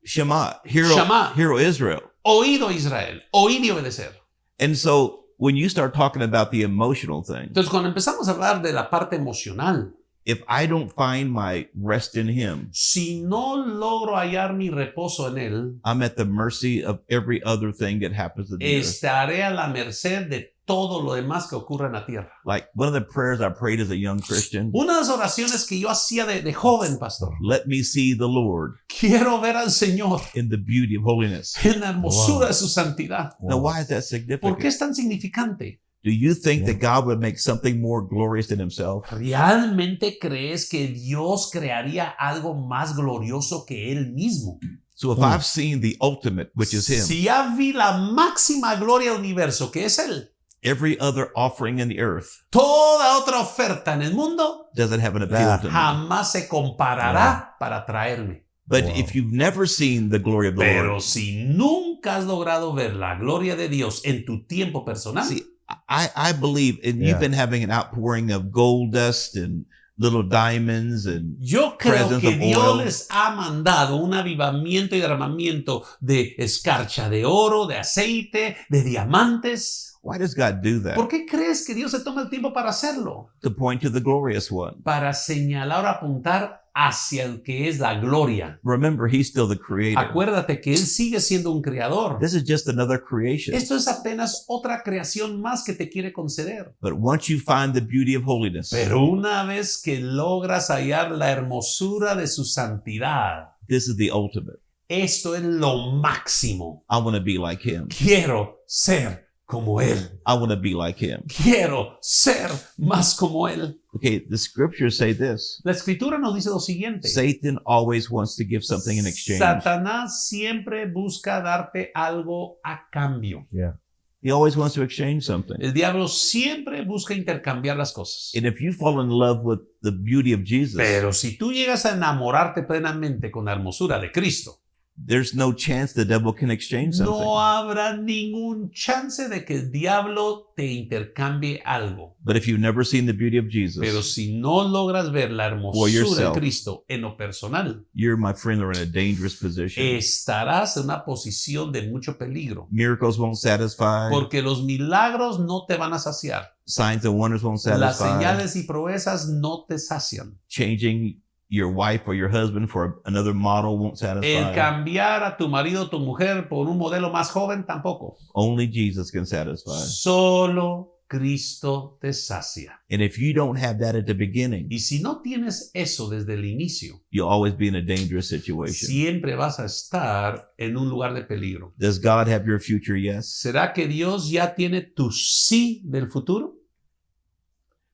[SPEAKER 2] Shema, hear,
[SPEAKER 3] Shema.
[SPEAKER 2] hear, O Israel.
[SPEAKER 3] Oído Israel, oír y obedecer.
[SPEAKER 2] And so when you start talking about the emotional thing,
[SPEAKER 3] Entonces, cuando empezamos a hablar de la parte emocional,
[SPEAKER 2] if I don't find my rest in Him,
[SPEAKER 3] si no logro hallar mi reposo en Él,
[SPEAKER 2] I'm at the mercy of every other thing that happens in the earth.
[SPEAKER 3] estaré a la merced de todo lo demás que ocurre en la tierra.
[SPEAKER 2] Like one of the prayers I prayed as a young Christian,
[SPEAKER 3] Una de las oraciones que yo hacía de joven, pastor,
[SPEAKER 2] let me see the Lord
[SPEAKER 3] quiero ver al Señor
[SPEAKER 2] in the beauty of holiness.
[SPEAKER 3] en la hermosura
[SPEAKER 1] Wow.
[SPEAKER 3] de su santidad.
[SPEAKER 2] Now, why is that
[SPEAKER 3] ¿Por
[SPEAKER 2] significant?
[SPEAKER 3] qué es tan significante?
[SPEAKER 2] Do you think that God would make something more glorious than Himself?
[SPEAKER 3] ¿Realmente crees que Dios crearía algo más glorioso que Él mismo?
[SPEAKER 2] So if I've seen the ultimate, which is Him,
[SPEAKER 3] Si ya vi la máxima gloria del universo, que es Él,
[SPEAKER 2] every other offering in the earth
[SPEAKER 3] toda otra oferta en el mundo
[SPEAKER 2] doesn't have an appeal
[SPEAKER 1] Yeah.
[SPEAKER 2] to me.
[SPEAKER 3] jamás se comparará para traerme.
[SPEAKER 2] But
[SPEAKER 1] Wow.
[SPEAKER 2] if you've never seen the glory of the
[SPEAKER 3] Pero
[SPEAKER 2] Lord,
[SPEAKER 3] si nunca has logrado ver la gloria de Dios en tu tiempo personal,
[SPEAKER 2] see, I believe, and
[SPEAKER 1] Yeah.
[SPEAKER 2] you've been having an outpouring of gold dust and little diamonds and
[SPEAKER 3] yo creo
[SPEAKER 2] presence
[SPEAKER 3] que
[SPEAKER 2] of
[SPEAKER 3] Dios
[SPEAKER 2] oil.
[SPEAKER 3] les ha mandado un avivamiento y derramamiento de escarcha de oro, de aceite, de diamantes.
[SPEAKER 2] why does God do that?
[SPEAKER 3] ¿Por qué crees que Dios se toma el tiempo para hacerlo?
[SPEAKER 2] To point to the glorious one.
[SPEAKER 3] Para señalar o apuntar hacia el que es la gloria.
[SPEAKER 2] Remember, He's still the creator.
[SPEAKER 3] Acuérdate que Él sigue siendo un creador.
[SPEAKER 2] This is just another creation.
[SPEAKER 3] Esto es apenas otra creación más que te quiere conceder.
[SPEAKER 2] But once you find the beauty of holiness,
[SPEAKER 3] Pero una vez que logras hallar la hermosura de su santidad,
[SPEAKER 2] this is the ultimate.
[SPEAKER 3] esto es lo máximo.
[SPEAKER 2] I want to be like Him.
[SPEAKER 3] Quiero ser como Él.
[SPEAKER 2] I want to be like Him.
[SPEAKER 3] Quiero ser más como Él.
[SPEAKER 2] Okay, the scriptures say this.
[SPEAKER 3] La escritura nos dice lo siguiente.
[SPEAKER 2] Satan always wants to give something in exchange.
[SPEAKER 3] Satanás siempre busca darte algo a cambio.
[SPEAKER 1] Yeah.
[SPEAKER 2] He always wants to exchange something.
[SPEAKER 3] El diablo siempre busca intercambiar las cosas.
[SPEAKER 2] And if you fall in love with the beauty of Jesus,
[SPEAKER 3] Pero si tú llegas a enamorarte plenamente con la hermosura de Cristo,
[SPEAKER 2] there's no chance the devil can exchange something.
[SPEAKER 3] no habrá ningún chance de que el diablo te intercambie algo.
[SPEAKER 2] But if you've never seen the beauty of
[SPEAKER 3] Pero
[SPEAKER 2] Jesus,
[SPEAKER 3] si no logras ver la
[SPEAKER 2] For
[SPEAKER 3] hermosura de
[SPEAKER 2] yourself.
[SPEAKER 3] Cristo en lo personal,
[SPEAKER 2] you're, my friend, are in a dangerous position.
[SPEAKER 3] estarás en una posición de mucho peligro.
[SPEAKER 2] Miracles won't satisfy.
[SPEAKER 3] Porque los milagros no te van a saciar.
[SPEAKER 2] Signs and wonders won't
[SPEAKER 3] Las
[SPEAKER 2] satisfy.
[SPEAKER 3] señales y proezas no te sacian.
[SPEAKER 2] Changing your wife or your husband for another model won't
[SPEAKER 3] El
[SPEAKER 2] satisfy.
[SPEAKER 3] cambiar a tu marido o tu mujer por un modelo más joven tampoco.
[SPEAKER 2] Only Jesus can satisfy.
[SPEAKER 3] Solo Cristo te sacia.
[SPEAKER 2] And if you don't have that at the beginning,
[SPEAKER 3] Y si no tienes eso desde el inicio,
[SPEAKER 2] you'll always be in a dangerous situation.
[SPEAKER 3] siempre vas a estar en un lugar de peligro.
[SPEAKER 2] Does God have your future? Yes.
[SPEAKER 3] ¿Será que Dios ya tiene tu sí del futuro?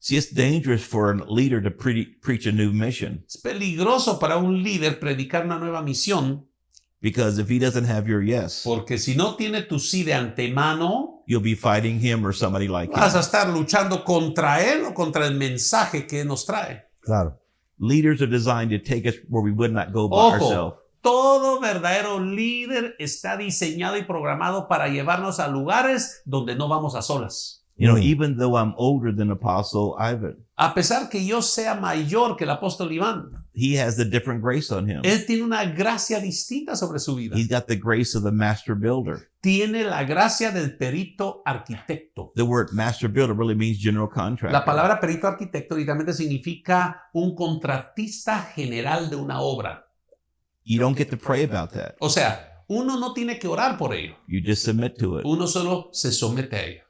[SPEAKER 2] See, it's dangerous for a leader to preach a new mission,
[SPEAKER 3] Es peligroso para un líder predicar una nueva misión,
[SPEAKER 2] because if he doesn't have your yes,
[SPEAKER 3] porque si no tiene tu sí de antemano,
[SPEAKER 2] you'll be fighting him or somebody like
[SPEAKER 3] vas a
[SPEAKER 2] him.
[SPEAKER 3] estar luchando contra él o contra el mensaje que él nos trae.
[SPEAKER 1] Claro.
[SPEAKER 2] Leaders are designed to take us where we would not go by
[SPEAKER 3] Ojo,
[SPEAKER 2] ourselves.
[SPEAKER 3] todo verdadero líder está diseñado y programado para llevarnos a lugares donde no vamos a solas.
[SPEAKER 2] You know,
[SPEAKER 1] Mm.
[SPEAKER 2] even though I'm older than Apostle Ivan,
[SPEAKER 3] A pesar que yo sea mayor que el apóstol Iván,
[SPEAKER 2] he has a different grace on him.
[SPEAKER 3] él tiene una gracia distinta sobre su vida.
[SPEAKER 2] He's got the grace of the master builder.
[SPEAKER 3] Tiene la gracia del perito arquitecto.
[SPEAKER 2] The word master builder really means general contractor.
[SPEAKER 3] La palabra perito arquitecto literalmente significa un contratista general de una obra.
[SPEAKER 2] You don't get to pray about that.
[SPEAKER 3] O sea, uno no tiene que orar por ello.
[SPEAKER 2] You just submit to it.
[SPEAKER 3] Uno solo se somete a ello.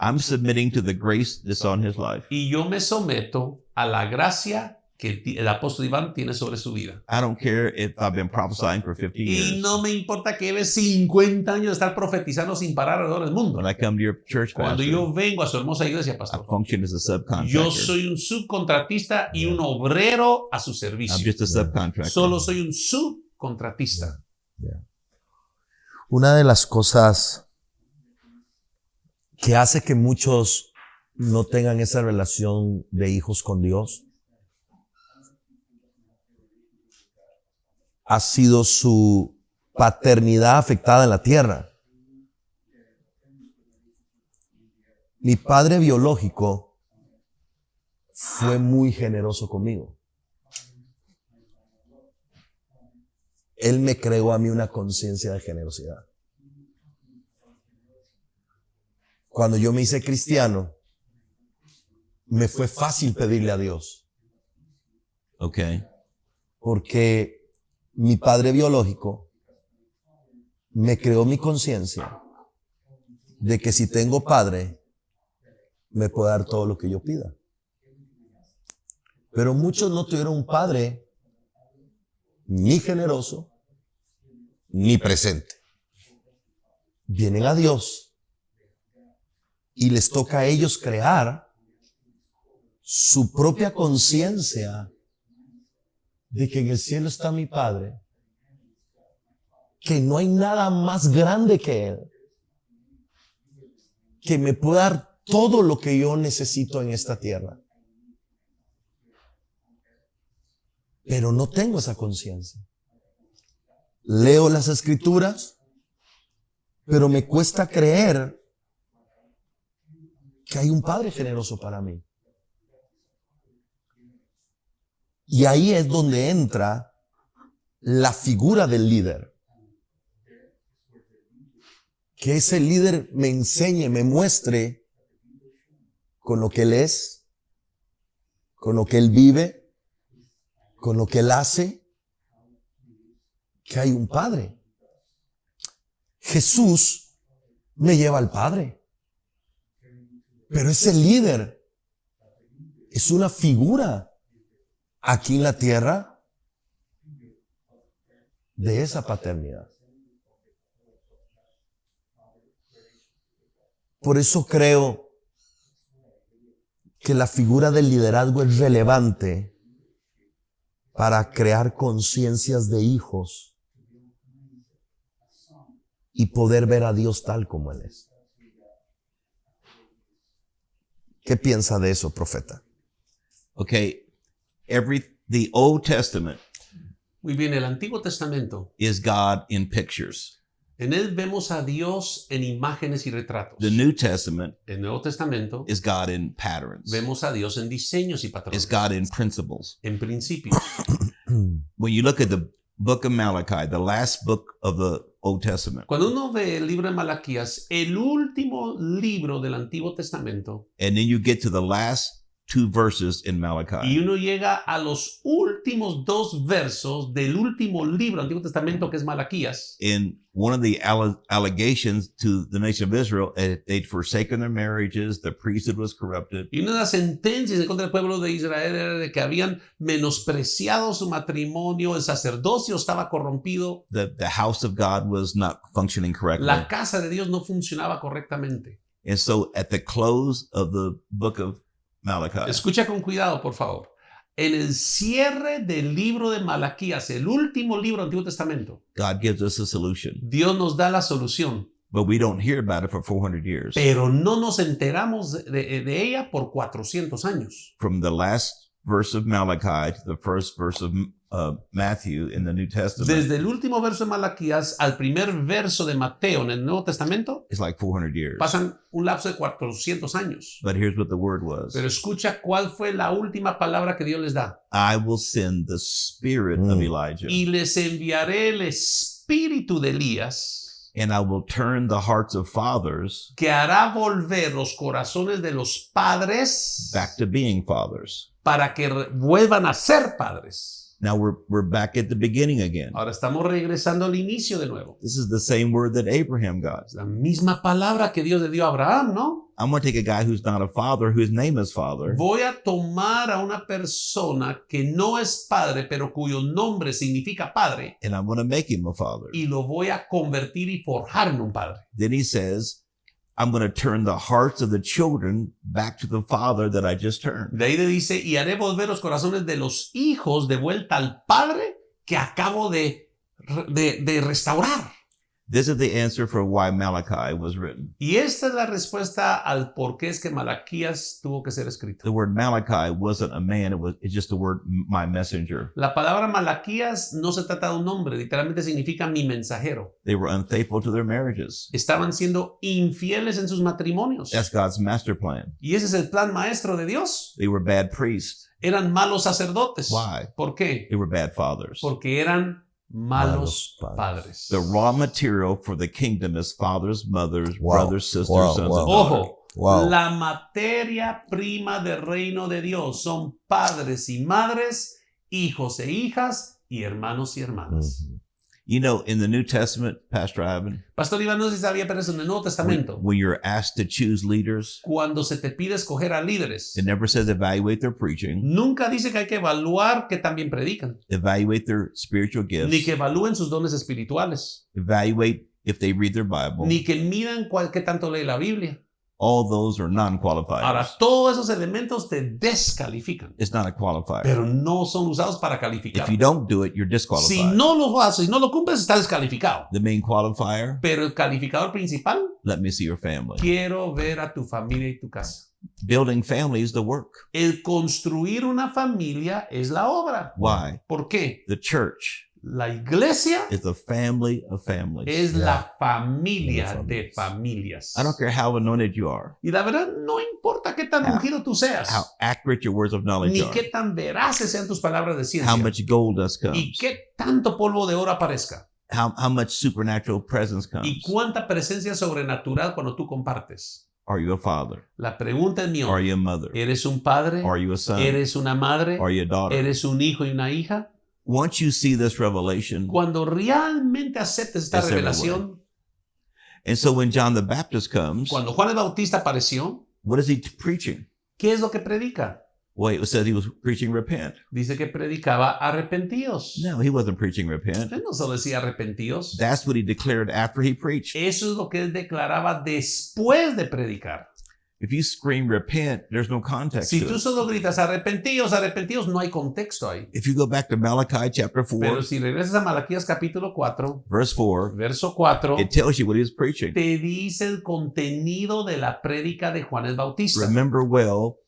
[SPEAKER 2] I'm submitting to the grace that's on his life.
[SPEAKER 3] Y yo me someto a la gracia que el apóstol Iván tiene sobre su vida.
[SPEAKER 2] I don't care if I've been prophesying for 50 years.
[SPEAKER 3] Y no me importa que lleve 50 años de estar profetizando sin parar alrededor del mundo.
[SPEAKER 2] When I come to your church,
[SPEAKER 3] Cuando
[SPEAKER 2] pastor,
[SPEAKER 3] yo vengo a su hermosa iglesia,
[SPEAKER 2] I
[SPEAKER 3] pastor,
[SPEAKER 2] function as a subcontractor.
[SPEAKER 3] yo soy un subcontratista y un obrero a su
[SPEAKER 2] I'm
[SPEAKER 3] servicio.
[SPEAKER 2] just a subcontractor.
[SPEAKER 3] Solo soy un subcontratista.
[SPEAKER 1] Una de las cosas que hace que muchos no tengan esa relación de hijos con Dios ha sido su paternidad afectada en la tierra. Mi padre biológico fue muy generoso conmigo. Él me creó a mí una conciencia de generosidad. Cuando yo me hice cristiano, me fue fácil pedirle a Dios,
[SPEAKER 2] Okay.
[SPEAKER 1] porque mi padre biológico me creó mi conciencia de que si tengo padre, me puede dar todo lo que yo pida. Pero muchos no tuvieron un padre ni generoso, ni presente. Vienen a Dios y les toca a ellos crear su propia conciencia de que en el cielo está mi Padre, que no hay nada más grande que Él, que me puede dar todo lo que yo necesito en esta tierra. Pero no tengo esa conciencia. Leo las escrituras, pero me cuesta creer que hay un Padre generoso para mí. Y ahí es donde entra la figura del líder. Que ese líder me enseñe, me muestre con lo que él es, con lo que él vive, con lo que él hace, que hay un Padre. Jesús me lleva al Padre. Pero ese líder es una figura aquí en la tierra de esa paternidad. Por eso creo que la figura del liderazgo es relevante para crear conciencias de hijos y poder ver a Dios tal como Él es. ¿Qué piensa de eso, profeta?
[SPEAKER 2] Okay. The Old Testament
[SPEAKER 3] Muy bien, el Antiguo Testamento,
[SPEAKER 2] is God in pictures.
[SPEAKER 3] en él vemos a Dios en imágenes y retratos.
[SPEAKER 2] The New Testament
[SPEAKER 3] El Nuevo Testamento,
[SPEAKER 2] is God in patterns.
[SPEAKER 3] vemos a Dios en diseños y
[SPEAKER 2] It's
[SPEAKER 3] patrones,
[SPEAKER 2] God in principles.
[SPEAKER 3] en principios.
[SPEAKER 2] When you look at the book of Malachi, the last book of the Old Testament,
[SPEAKER 3] Cuando uno ve el libro de Malaquías, el último libro del Antiguo Testamento,
[SPEAKER 2] and then you get to the last two verses in
[SPEAKER 3] y
[SPEAKER 2] Malachi,
[SPEAKER 3] uno llega a los últimos dos versos del último libro del Antiguo Testamento, que es Malaquías,
[SPEAKER 2] in one of the allegations to the nation of Israel, they'd forsaken their marriages, the priesthood was corrupted,
[SPEAKER 3] y una de las sentencias en contra del pueblo de Israel era de que habían menospreciado su matrimonio, el sacerdocio estaba corrompido,
[SPEAKER 2] the house of God was not functioning correctly.
[SPEAKER 3] la casa de Dios no funcionaba correctamente.
[SPEAKER 2] And so at the close of the book of Malachi,
[SPEAKER 3] Escucha con cuidado, por favor. En el cierre del libro de Malaquías, el último libro del Antiguo Testamento,
[SPEAKER 2] God gives us a solution,
[SPEAKER 3] Dios nos da la solución,
[SPEAKER 2] but we don't hear about it for 400 years.
[SPEAKER 3] pero no nos enteramos de ella por 400 años.
[SPEAKER 2] From the last verse of Malachi to the first verse of Matthew in the New Testament,
[SPEAKER 3] Desde el último verso de Malaquías al primer verso de Mateo en el Nuevo Testamento,
[SPEAKER 2] it's like 400 years.
[SPEAKER 3] pasan un lapso de 400 años.
[SPEAKER 2] But here's what the word was.
[SPEAKER 3] Pero escucha cuál fue la última palabra que Dios les da.
[SPEAKER 2] I will send the spirit of Elijah,
[SPEAKER 3] Y les enviaré el espíritu de Elías,
[SPEAKER 2] and I will turn the hearts of fathers
[SPEAKER 3] que hará volver los corazones de los padres
[SPEAKER 2] back to being fathers.
[SPEAKER 3] para que vuelvan a ser padres.
[SPEAKER 2] Now we're back at the beginning again.
[SPEAKER 3] Ahora estamos regresando al inicio de nuevo.
[SPEAKER 2] This is the same word that Abraham got.
[SPEAKER 3] Es la misma palabra que Dios le dio a Abraham, ¿no?
[SPEAKER 2] I'm going to take a guy who's not a father, whose name is father,
[SPEAKER 3] Voy a tomar a una persona que no es padre, pero cuyo nombre significa padre,
[SPEAKER 2] and I'm going to make him a father.
[SPEAKER 3] y lo voy a convertir y forjar en un padre.
[SPEAKER 2] Then he says, I'm going to turn the hearts of the children back to the father that I just turned.
[SPEAKER 3] De ahí le dice, y haré volver los corazones de los hijos de vuelta al padre que acabo de restaurar.
[SPEAKER 2] This is the answer for why Malachi was written.
[SPEAKER 3] Y esta es la respuesta al por qué es que Malaquías tuvo que ser escrito.
[SPEAKER 2] The word Malachi wasn't a man, it's just the word my messenger.
[SPEAKER 3] La palabra Malaquías no se trata de un nombre, literalmente significa mi mensajero.
[SPEAKER 2] They were unfaithful to their marriages.
[SPEAKER 3] Estaban siendo infieles en sus matrimonios.
[SPEAKER 2] That's God's master plan.
[SPEAKER 3] Y ese es el plan maestro de Dios.
[SPEAKER 2] They were bad priests.
[SPEAKER 3] Eran malos sacerdotes.
[SPEAKER 2] Why?
[SPEAKER 3] ¿Por qué?
[SPEAKER 2] They were bad fathers.
[SPEAKER 3] Porque eran malos
[SPEAKER 1] Malos
[SPEAKER 3] padres.
[SPEAKER 2] The raw material for the kingdom is fathers, mothers,
[SPEAKER 1] Wow.
[SPEAKER 2] brothers, sisters,
[SPEAKER 1] Wow,
[SPEAKER 2] sons,
[SPEAKER 1] wow.
[SPEAKER 2] and daughters.
[SPEAKER 3] Ojo,
[SPEAKER 1] Wow.
[SPEAKER 3] la materia prima del reino de Dios son padres y madres, hijos e hijas y hermanos y hermanas.
[SPEAKER 1] Mhm.
[SPEAKER 2] You know, in the New Testament, Pastor Ivan,
[SPEAKER 3] Pastor Iván, no sé si sabía, pero eso en el Nuevo Testamento,
[SPEAKER 2] when you're asked to choose leaders,
[SPEAKER 3] cuando se te pide escoger a líderes,
[SPEAKER 2] it never says evaluate their preaching,
[SPEAKER 3] nunca dice que hay que evaluar que también predican,
[SPEAKER 2] evaluate their spiritual
[SPEAKER 3] ni
[SPEAKER 2] gifts,
[SPEAKER 3] que evalúen sus dones espirituales,
[SPEAKER 2] evaluate if they read their Bible.
[SPEAKER 3] ni que midan qué tanto lee la Biblia.
[SPEAKER 2] All those are
[SPEAKER 3] Ahora,
[SPEAKER 2] non-qualifiers.
[SPEAKER 3] todos esos elementos te descalifican,
[SPEAKER 2] It's not a qualifier.
[SPEAKER 3] pero no son usados para calificar.
[SPEAKER 2] If you don't do it, you're
[SPEAKER 3] Si
[SPEAKER 2] disqualified.
[SPEAKER 3] no lo haces, si no lo cumples, estás descalificado.
[SPEAKER 2] The main qualifier,
[SPEAKER 3] Pero el calificador principal,
[SPEAKER 2] let me see your family.
[SPEAKER 3] quiero ver a tu familia y tu casa.
[SPEAKER 2] Building family is the work.
[SPEAKER 3] El construir una familia es la obra.
[SPEAKER 2] Why?
[SPEAKER 3] ¿Por qué?
[SPEAKER 2] The church
[SPEAKER 3] La iglesia
[SPEAKER 2] is a family of families.
[SPEAKER 3] es la familia
[SPEAKER 1] De
[SPEAKER 3] de familias.
[SPEAKER 2] I don't care how anointed you are,
[SPEAKER 3] Y la verdad, no importa qué tan
[SPEAKER 2] How-
[SPEAKER 3] ungido tú seas,
[SPEAKER 2] how accurate your words of knowledge
[SPEAKER 3] ni
[SPEAKER 2] are,
[SPEAKER 3] qué tan veraces sean tus palabras de ciencia,
[SPEAKER 2] how much gold dust
[SPEAKER 3] y
[SPEAKER 2] comes,
[SPEAKER 3] qué tanto polvo de oro aparezca,
[SPEAKER 2] how much supernatural presence
[SPEAKER 3] y
[SPEAKER 2] comes.
[SPEAKER 3] cuánta presencia sobrenatural cuando tú compartes.
[SPEAKER 2] Are you a father?
[SPEAKER 3] La pregunta es mío.
[SPEAKER 2] Are you a mother?
[SPEAKER 3] ¿Eres un padre?
[SPEAKER 2] Are you a son?
[SPEAKER 3] ¿Eres una madre?
[SPEAKER 2] Are you a daughter?
[SPEAKER 3] ¿Eres un hijo y una hija?
[SPEAKER 2] Once you see this revelation,
[SPEAKER 3] Cuando realmente aceptes esta
[SPEAKER 2] It's
[SPEAKER 3] revelación,
[SPEAKER 2] and so when John the Baptist comes,
[SPEAKER 3] cuando Juan el Bautista apareció,
[SPEAKER 2] what is he preaching?
[SPEAKER 3] ¿qué es lo que predica?
[SPEAKER 2] Well, it said he was preaching repent.
[SPEAKER 3] Dice que predicaba arrepentíos.
[SPEAKER 2] No, he wasn't preaching repent.
[SPEAKER 3] Él no solo decía arrepentíos.
[SPEAKER 2] That's what he declared after he preached.
[SPEAKER 3] Eso es lo que él declaraba después de predicar.
[SPEAKER 2] If you scream repent, there's no context
[SPEAKER 3] Si
[SPEAKER 2] to
[SPEAKER 3] tú
[SPEAKER 2] it.
[SPEAKER 3] solo gritas arrepentíos, arrepentíos, no hay contexto ahí.
[SPEAKER 2] If you go back to Malachi chapter 4,
[SPEAKER 3] Pero si regresas a Malaquías capítulo 4,
[SPEAKER 2] verse 4,
[SPEAKER 3] verso 4,
[SPEAKER 2] it tells you what he was preaching.
[SPEAKER 3] te dice el contenido de la prédica de Juan el Bautista.
[SPEAKER 2] Remember well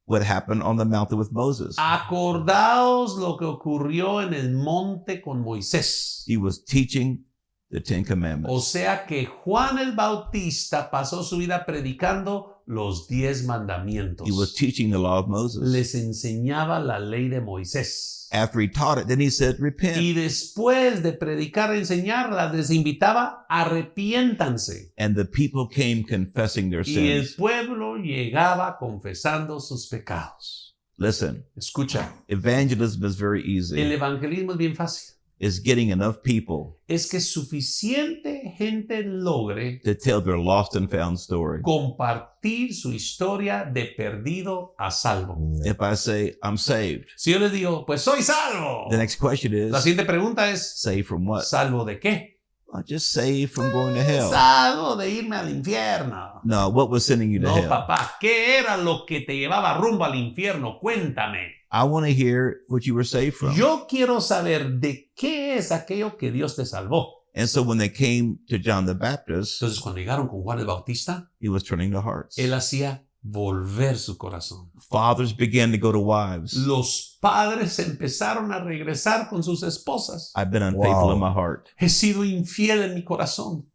[SPEAKER 2] what happened on the mountain with Moses.
[SPEAKER 3] Acordaos lo que ocurrió en el monte con Moisés.
[SPEAKER 2] He was teaching the Ten
[SPEAKER 3] O
[SPEAKER 2] Commandments.
[SPEAKER 3] sea que Juan el Bautista pasó su vida predicando los 10 mandamientos.
[SPEAKER 2] He was teaching the law of Moses.
[SPEAKER 3] Les enseñaba la ley de Moisés.
[SPEAKER 2] After he taught it, then he said, repent.
[SPEAKER 3] Y después de predicar e enseñarla, les invitaba, arrepiéntanse.
[SPEAKER 2] And the people came confessing their
[SPEAKER 3] Y el
[SPEAKER 2] sins.
[SPEAKER 3] pueblo llegaba confesando sus pecados.
[SPEAKER 2] Listen,
[SPEAKER 3] Escucha,
[SPEAKER 2] evangelism is very
[SPEAKER 3] el
[SPEAKER 2] easy.
[SPEAKER 3] evangelismo es bien fácil.
[SPEAKER 2] It's getting enough people
[SPEAKER 3] Es que suficiente gente logre
[SPEAKER 2] to tell their lost and found story.
[SPEAKER 3] compartir su historia de perdido a salvo.
[SPEAKER 2] If I say, I'm saved,
[SPEAKER 3] Si yo les digo, pues soy salvo.
[SPEAKER 2] the next question
[SPEAKER 3] La
[SPEAKER 2] is,
[SPEAKER 3] siguiente pregunta es,
[SPEAKER 2] saved from what?
[SPEAKER 3] ¿salvo de qué?
[SPEAKER 2] I'm just saved from going to hell.
[SPEAKER 3] Salvo de irme al infierno.
[SPEAKER 2] No, what was sending you to
[SPEAKER 3] No,
[SPEAKER 2] hell?
[SPEAKER 3] papá, ¿qué era lo que te llevaba rumbo al infierno? Cuéntame.
[SPEAKER 2] I want to hear what you were saved from.
[SPEAKER 3] Yo quiero saber de qué es aquello que Dios te salvó.
[SPEAKER 2] And so when they came to John the Baptist,
[SPEAKER 3] Entonces, cuando llegaron con Juan el Bautista,
[SPEAKER 2] he was turning the hearts.
[SPEAKER 3] él hacía volver su corazón.
[SPEAKER 2] Fathers began to go to wives.
[SPEAKER 3] Los padres empezaron a regresar con sus esposas.
[SPEAKER 2] I've been unfaithful in my heart.
[SPEAKER 3] He sido infiel en mi corazón.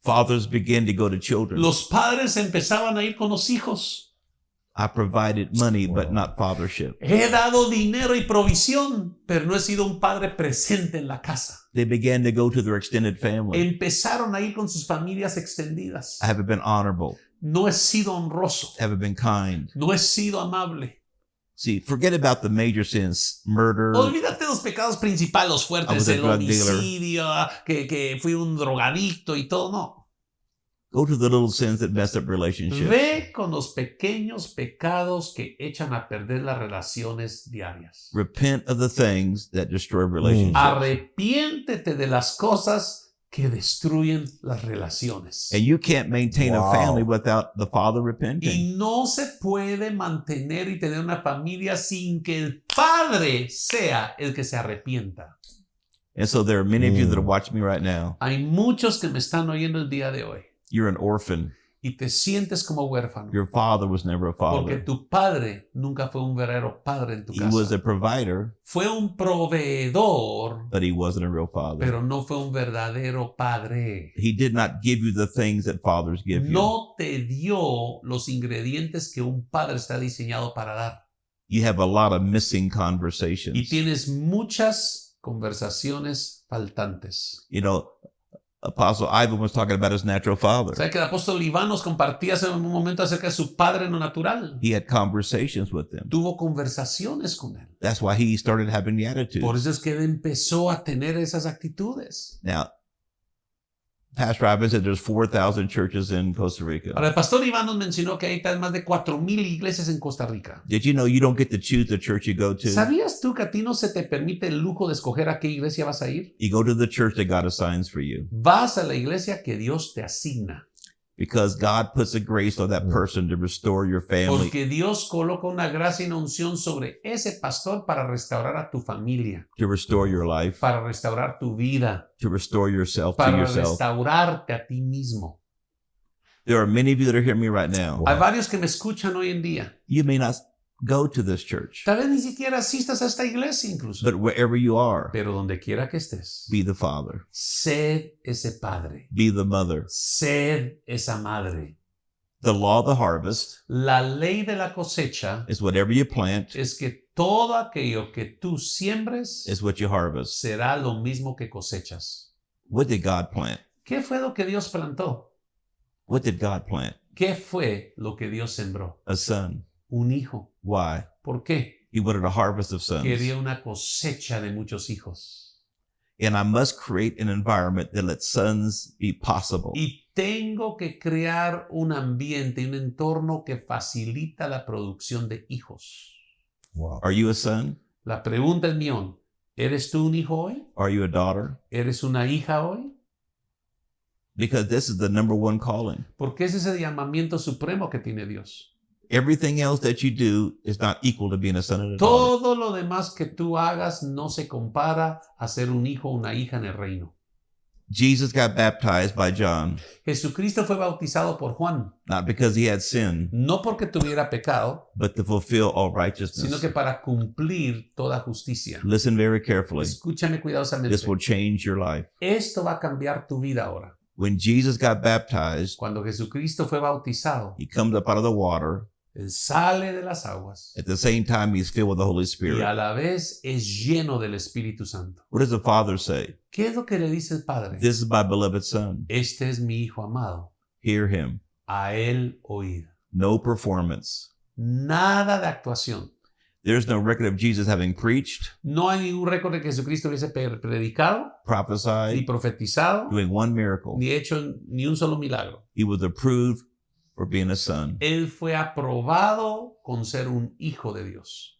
[SPEAKER 2] Fathers began to go to children.
[SPEAKER 3] Los padres empezaban a ir con los hijos.
[SPEAKER 2] I provided money, but not fathership.
[SPEAKER 3] He dado dinero y provisión, pero no he sido un padre presente en la casa.
[SPEAKER 2] They began to go to their extended family.
[SPEAKER 3] Empezaron a ir con sus familias extendidas.
[SPEAKER 2] I haven't been honorable.
[SPEAKER 3] No he sido honroso.
[SPEAKER 2] Haven't been kind.
[SPEAKER 3] No he sido amable.
[SPEAKER 2] See, forget about the major sins, murder.
[SPEAKER 3] Olvídate de los pecados principales, los
[SPEAKER 2] I
[SPEAKER 3] fuertes,
[SPEAKER 2] was a
[SPEAKER 3] el
[SPEAKER 2] drug dealer.
[SPEAKER 3] homicidio, que fui un drogadicto y todo, no.
[SPEAKER 2] Go to the little sins that mess up relationships.
[SPEAKER 3] Ve con los pequeños pecados que echan a perder las relaciones diarias.
[SPEAKER 2] Repent of the things that destroy relationships.
[SPEAKER 3] Arrepiéntete de las cosas que destruyen las relaciones.
[SPEAKER 2] And you can't maintain a
[SPEAKER 1] Wow.
[SPEAKER 2] family without the father repenting.
[SPEAKER 3] Y no se puede mantener y tener una familia sin que el padre sea el que se arrepienta.
[SPEAKER 2] And so there are many of you that are watching me right now.
[SPEAKER 3] Hay muchos que me están oyendo el día de hoy
[SPEAKER 2] You're an orphan.
[SPEAKER 3] y te sientes como huérfano
[SPEAKER 2] Your father was never a
[SPEAKER 3] porque
[SPEAKER 2] father.
[SPEAKER 3] tu padre nunca fue un verdadero padre en tu
[SPEAKER 2] He was
[SPEAKER 3] casa.
[SPEAKER 2] a provider,
[SPEAKER 3] Fue un proveedor,
[SPEAKER 2] but he wasn't a real father.
[SPEAKER 3] pero no fue un verdadero padre.
[SPEAKER 2] He did not give you the things that fathers give you.
[SPEAKER 3] No te dio los ingredientes que un padre está diseñado para dar.
[SPEAKER 2] You have a lot of missing
[SPEAKER 3] Y
[SPEAKER 2] conversations.
[SPEAKER 3] tienes muchas conversaciones faltantes.
[SPEAKER 2] You know, Apostle Ivan was talking about his natural father.
[SPEAKER 3] ¿Sabe que el apóstol Iván nos compartía hace un momento acerca de su padre no natural?
[SPEAKER 2] He had conversations with them.
[SPEAKER 3] Tuvo conversaciones con él.
[SPEAKER 2] That's why he started having the attitude.
[SPEAKER 3] Por eso es que él empezó a tener esas actitudes.
[SPEAKER 2] Now, Pastor Ivan said there's 4,000 churches in Costa Rica.
[SPEAKER 3] Ahora, el pastor Iván nos mencionó que hay más de 4,000 iglesias en Costa Rica.
[SPEAKER 2] Did you know you don't get to choose the church you go to?
[SPEAKER 3] ¿Sabías tú que a ti no se te permite el lujo de escoger a qué iglesia vas a ir?
[SPEAKER 2] You go to the church that God assigns for you
[SPEAKER 3] Vas a la iglesia que Dios te asigna.
[SPEAKER 2] because God puts a grace on that person to restore your family.
[SPEAKER 3] Porque Dios coloca una gracia y una unción sobre ese pastor para restaurar a tu familia,
[SPEAKER 2] To restore your life,
[SPEAKER 3] para restaurar tu vida,
[SPEAKER 2] to restore yourself to
[SPEAKER 3] para
[SPEAKER 2] yourself.
[SPEAKER 3] restaurarte a ti mismo.
[SPEAKER 2] There are many of you that are hearing me right now.
[SPEAKER 3] Hay varios que me escuchan hoy en día.
[SPEAKER 2] You may not go to this church,
[SPEAKER 3] Tal vez ni siquiera asistas a esta iglesia incluso.
[SPEAKER 2] but wherever you are,
[SPEAKER 3] Pero donde quiera que estés,
[SPEAKER 2] be the father,
[SPEAKER 3] sed ese padre,
[SPEAKER 2] be the mother.
[SPEAKER 3] sed esa madre.
[SPEAKER 2] The law of the harvest
[SPEAKER 3] La ley de la cosecha
[SPEAKER 2] is whatever you plant
[SPEAKER 3] es que todo aquello que tú siembres
[SPEAKER 2] is what you harvest.
[SPEAKER 3] será lo mismo que cosechas.
[SPEAKER 2] What did God plant?
[SPEAKER 3] ¿Qué fue lo que Dios plantó?
[SPEAKER 2] What did God plant?
[SPEAKER 3] ¿Qué fue lo que Dios sembró?
[SPEAKER 2] A son.
[SPEAKER 3] Un hijo.
[SPEAKER 2] Why?
[SPEAKER 3] ¿Por qué?
[SPEAKER 2] He wanted a harvest of sons.
[SPEAKER 3] Quería una cosecha de muchos hijos.
[SPEAKER 2] And I must create an environment that lets sons be possible.
[SPEAKER 3] Y tengo que crear un ambiente, un entorno que facilita la producción de hijos.
[SPEAKER 1] Wow.
[SPEAKER 2] Are you a son?
[SPEAKER 3] La pregunta es millón. ¿Eres tú un hijo hoy?
[SPEAKER 2] Are you a daughter?
[SPEAKER 3] ¿Eres una hija hoy?
[SPEAKER 2] Because this is the number one calling.
[SPEAKER 3] Porque ese es el llamamiento supremo que tiene Dios.
[SPEAKER 2] Everything else that you do is not equal to being a son and a daughter.
[SPEAKER 3] Todo lo demás que tú hagas no se compara a ser un hijo o una hija en el reino.
[SPEAKER 2] Jesus got baptized by John,
[SPEAKER 3] Jesucristo fue bautizado por Juan,
[SPEAKER 2] not because he had sin,
[SPEAKER 3] no porque tuviera pecado,
[SPEAKER 2] but to fulfill all
[SPEAKER 3] sino
[SPEAKER 2] righteousness.
[SPEAKER 3] que para cumplir toda justicia.
[SPEAKER 2] Listen very carefully.
[SPEAKER 3] Escúchame cuidadosamente.
[SPEAKER 2] This will change your life.
[SPEAKER 3] Esto va a cambiar tu vida ahora.
[SPEAKER 2] When Jesus got baptized,
[SPEAKER 3] Cuando Jesucristo fue bautizado,
[SPEAKER 2] he comes up out of the water.
[SPEAKER 3] Él sale de las aguas
[SPEAKER 2] At the same time, he's filled with the Holy
[SPEAKER 3] y a
[SPEAKER 2] Spirit.
[SPEAKER 3] la vez es lleno del Espíritu Santo.
[SPEAKER 2] What does the Father say?
[SPEAKER 3] ¿Qué es lo que le dice el Padre?
[SPEAKER 2] This is my beloved Son.
[SPEAKER 3] Este es mi Hijo amado.
[SPEAKER 2] Hear him.
[SPEAKER 3] A Él oíd.
[SPEAKER 2] No performance.
[SPEAKER 3] Nada de actuación.
[SPEAKER 2] There's no record of Jesus having preached,
[SPEAKER 3] No hay ningún récord de que Jesucristo hubiese predicado, ni
[SPEAKER 2] prophesied,
[SPEAKER 3] profetizado,
[SPEAKER 2] doing one miracle.
[SPEAKER 3] ni hecho ni un solo milagro.
[SPEAKER 2] He was approved for being a son.
[SPEAKER 3] Él fue aprobado con ser un hijo de Dios.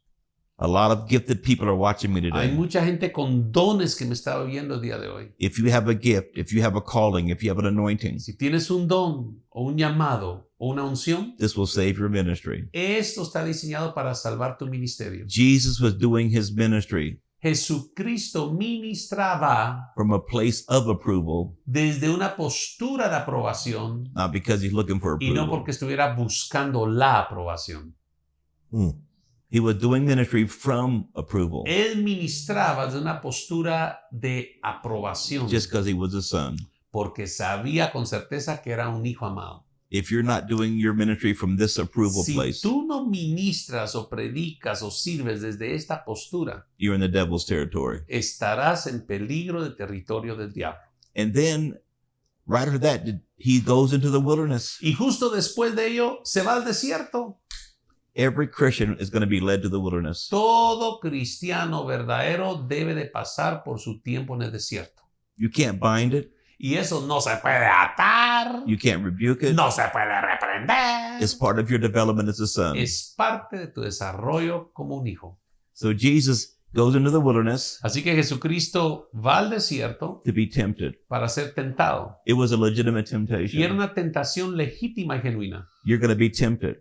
[SPEAKER 2] A lot of gifted people are watching me
[SPEAKER 3] Hay
[SPEAKER 2] today.
[SPEAKER 3] mucha gente con dones que me está viendo el día de hoy.
[SPEAKER 2] If you have a gift, if you have a calling, if you have an anointing,
[SPEAKER 3] Si tienes un don o un llamado o una unción,
[SPEAKER 2] this will save your ministry.
[SPEAKER 3] esto está diseñado para salvar tu ministerio.
[SPEAKER 2] Jesus was doing his ministry
[SPEAKER 3] Jesucristo ministraba
[SPEAKER 2] from a place of approval,
[SPEAKER 3] desde una postura de aprobación
[SPEAKER 2] not because he's looking for
[SPEAKER 3] y no
[SPEAKER 2] approval.
[SPEAKER 3] porque estuviera buscando la aprobación.
[SPEAKER 1] Mm.
[SPEAKER 2] He was doing ministry from approval,
[SPEAKER 3] Él ministraba desde una postura de aprobación
[SPEAKER 2] just because he was a son.
[SPEAKER 3] porque sabía con certeza que era un hijo amado.
[SPEAKER 2] If you're not doing your ministry from this approval
[SPEAKER 3] Si
[SPEAKER 2] place,
[SPEAKER 3] tú no ministras o predicas o sirves desde esta postura,
[SPEAKER 2] you're in the devil's territory.
[SPEAKER 3] estarás en peligro de territorio del diablo.
[SPEAKER 2] And then, right after that, he goes into the wilderness.
[SPEAKER 3] Y justo después de ello se va al desierto.
[SPEAKER 2] Every Christian is going to be led to the wilderness.
[SPEAKER 3] Todo cristiano verdadero debe de pasar por su tiempo en el desierto.
[SPEAKER 2] You can't bind it.
[SPEAKER 3] Y eso no se puede atar,
[SPEAKER 2] You can't rebuke it.
[SPEAKER 3] no se puede reprender.
[SPEAKER 2] It's part of your development as a son.
[SPEAKER 3] Es parte de tu desarrollo como un hijo.
[SPEAKER 2] So Jesus goes into the wilderness
[SPEAKER 3] Así que Jesucristo va al desierto
[SPEAKER 2] to be tempted.
[SPEAKER 3] para ser tentado.
[SPEAKER 2] It was a legitimate
[SPEAKER 3] Y era
[SPEAKER 2] temptation.
[SPEAKER 3] una tentación legítima y genuina.
[SPEAKER 2] You're going to be tempted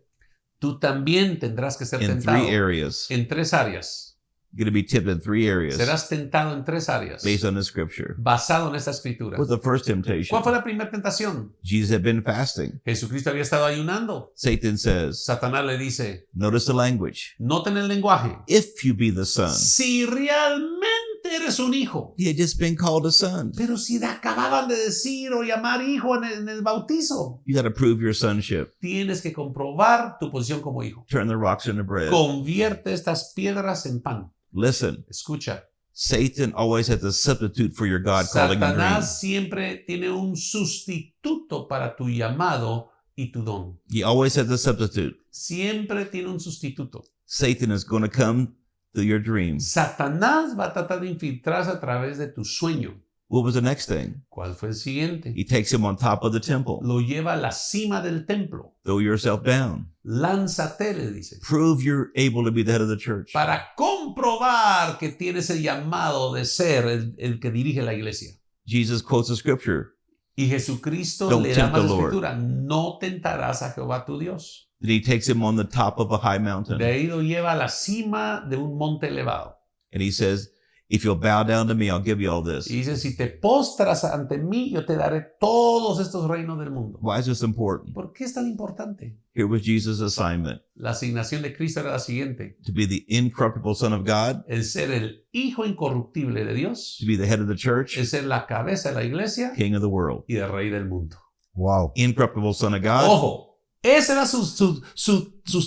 [SPEAKER 3] Tú también tendrás que ser
[SPEAKER 2] in
[SPEAKER 3] tentado
[SPEAKER 2] 3 areas.
[SPEAKER 3] en 3 áreas.
[SPEAKER 2] You're going to be tempted in 3 areas
[SPEAKER 3] Serás tentado en 3 áreas.
[SPEAKER 2] based on the scripture.
[SPEAKER 3] Basado en esta escritura.
[SPEAKER 2] What's the first temptation?
[SPEAKER 3] ¿Cuál fue la primera tentación?
[SPEAKER 2] Jesus had been fasting.
[SPEAKER 3] Jesucristo había estado ayunando.
[SPEAKER 2] Satan says,
[SPEAKER 3] Satanás le dice,
[SPEAKER 2] notice the language.
[SPEAKER 3] noten el lenguaje.
[SPEAKER 2] If you be the son.
[SPEAKER 3] Si realmente eres un hijo.
[SPEAKER 2] He had just been called a son.
[SPEAKER 3] Pero si le acababan de decir o llamar hijo en el bautizo.
[SPEAKER 2] You got to prove your sonship.
[SPEAKER 3] Tienes que comprobar tu posición como hijo.
[SPEAKER 2] Turn the rocks into bread.
[SPEAKER 3] Convierte estas piedras en pan.
[SPEAKER 2] Listen,
[SPEAKER 3] Escucha.
[SPEAKER 2] Satan always has a substitute for your God calling and dream.
[SPEAKER 3] Satanás siempre tiene un sustituto para tu llamado y tu don.
[SPEAKER 2] He always has a substitute.
[SPEAKER 3] Siempre tiene un sustituto.
[SPEAKER 2] Satan is going to come through your dreams.
[SPEAKER 3] Satanás va a tratar de infiltrarse a través de tu sueño.
[SPEAKER 2] What was the next thing?
[SPEAKER 3] ¿Cuál fue el siguiente?
[SPEAKER 2] He takes him on top of the temple.
[SPEAKER 3] Lo lleva a la cima del templo.
[SPEAKER 2] Throw yourself down.
[SPEAKER 3] Lánzate, le dice.
[SPEAKER 2] Prove you're able to be the head of the church.
[SPEAKER 3] Para comprobar que tienes el llamado de ser el que dirige la iglesia.
[SPEAKER 2] Jesus quotes the scripture.
[SPEAKER 3] Y Jesucristo
[SPEAKER 2] Don't
[SPEAKER 3] le da
[SPEAKER 2] tempt
[SPEAKER 3] más
[SPEAKER 2] the Lord.
[SPEAKER 3] escritura. No tentarás a Jehová tu Dios.
[SPEAKER 2] Then he takes him on the top of a high mountain.
[SPEAKER 3] De ahí lo lleva a la cima de un monte elevado.
[SPEAKER 2] And he says, if you'll bow down to me, I'll give you all this.
[SPEAKER 3] Y dice, si te postras ante mí, yo te daré todos estos reinos del mundo.
[SPEAKER 2] Why is this important?
[SPEAKER 3] ¿Por qué es tan importante?
[SPEAKER 2] Here was Jesus' assignment
[SPEAKER 3] La asignación de Cristo era la siguiente.
[SPEAKER 2] to be the incorruptible Son of God,
[SPEAKER 3] El ser el hijo incorruptible de Dios.
[SPEAKER 2] to be the head of the church,
[SPEAKER 3] El ser la cabeza de la iglesia
[SPEAKER 2] King of the world.
[SPEAKER 3] y el rey del mundo.
[SPEAKER 1] Wow.
[SPEAKER 2] Incorruptible Son of God,
[SPEAKER 3] Ojo, ese era sus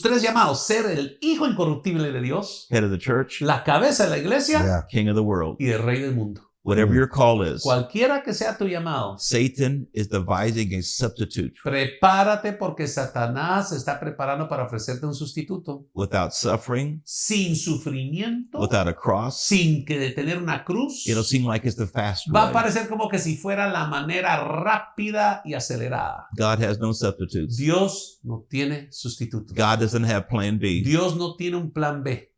[SPEAKER 3] 3 llamados. Ser el hijo incorruptible de Dios,
[SPEAKER 2] head of the church,
[SPEAKER 3] la cabeza de la iglesia
[SPEAKER 1] Yeah.
[SPEAKER 2] King of the world.
[SPEAKER 3] y el rey del mundo.
[SPEAKER 2] Whatever your call is,
[SPEAKER 3] Cualquiera que sea tu llamado,
[SPEAKER 2] Satan is devising a substitute
[SPEAKER 3] prepárate porque Satanás se está preparando para ofrecerte un sustituto.
[SPEAKER 2] without suffering,
[SPEAKER 3] Sin sufrimiento,
[SPEAKER 2] without a cross.
[SPEAKER 3] sin que de tener una cruz,
[SPEAKER 2] It'll seem like it's the fast
[SPEAKER 3] va a
[SPEAKER 2] way.
[SPEAKER 3] parecer como que si fuera la manera rápida y acelerada.
[SPEAKER 2] God has no substitutes.
[SPEAKER 3] Dios no tiene sustituto.
[SPEAKER 2] God doesn't have plan B.
[SPEAKER 3] Dios no tiene un plan B,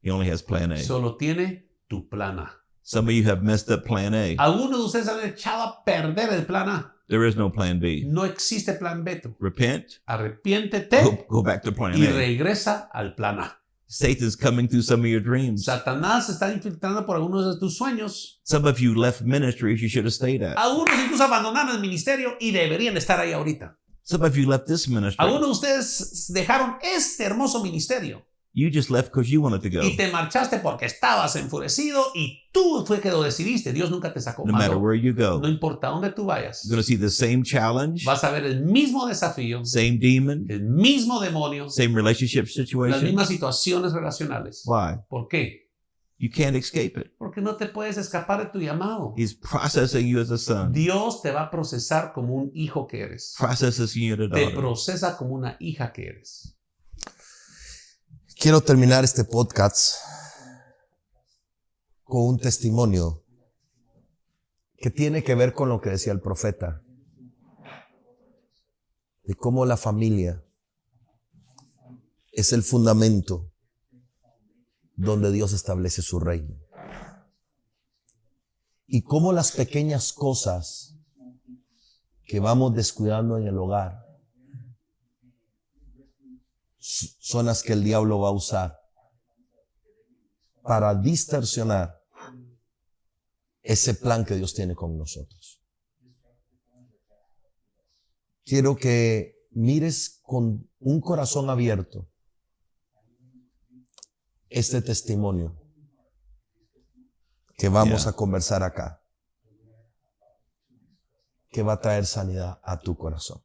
[SPEAKER 2] He only has plan A.
[SPEAKER 3] solo tiene tu plan A.
[SPEAKER 2] Some of you have messed up plan A.
[SPEAKER 3] Algunos de ustedes han echado a perder el plan A.
[SPEAKER 2] There is no plan B.
[SPEAKER 3] No existe plan B.
[SPEAKER 2] Repent,
[SPEAKER 3] Arrepiéntete
[SPEAKER 2] go back to plan
[SPEAKER 3] y
[SPEAKER 2] A.
[SPEAKER 3] regresa al plan A.
[SPEAKER 2] Satan's coming through some of your dreams.
[SPEAKER 3] Satanás se está infiltrando por algunos de tus sueños.
[SPEAKER 2] Some of you left ministries you should have stayed at.
[SPEAKER 3] Algunos incluso abandonaron el ministerio y deberían estar ahí ahorita.
[SPEAKER 2] Some of you left this ministry.
[SPEAKER 3] Algunos de ustedes dejaron este hermoso ministerio
[SPEAKER 2] You just left because you wanted to go.
[SPEAKER 3] y te marchaste porque estabas enfurecido y tú fue que lo decidiste. Dios nunca te sacó.
[SPEAKER 2] No matter
[SPEAKER 3] Mandó.
[SPEAKER 2] where you go,
[SPEAKER 3] No importa dónde tú vayas,
[SPEAKER 2] you're going to see the same challenge,
[SPEAKER 3] vas a ver el mismo desafío,
[SPEAKER 2] same demon,
[SPEAKER 3] el mismo demonio,
[SPEAKER 2] same relationship
[SPEAKER 3] las
[SPEAKER 2] situation.
[SPEAKER 3] mismas situaciones relacionales.
[SPEAKER 2] Why?
[SPEAKER 3] ¿Por qué?
[SPEAKER 2] You can't escape it.
[SPEAKER 3] Porque no te puedes escapar de tu llamado.
[SPEAKER 2] He's processing you as a son,
[SPEAKER 3] Dios te va a procesar como un hijo que eres.
[SPEAKER 2] processes you as a
[SPEAKER 3] Te
[SPEAKER 2] daughter.
[SPEAKER 3] procesa como una hija que eres.
[SPEAKER 1] Quiero terminar este podcast con un testimonio que tiene que ver con lo que decía el profeta, de cómo la familia es el fundamento donde Dios establece su reino. Y cómo las pequeñas cosas que vamos descuidando en el hogar son las que el diablo va a usar para distorsionar ese plan que Dios tiene con nosotros. Quiero que mires con un corazón abierto este testimonio que vamos a conversar acá, que va a traer sanidad a tu corazón.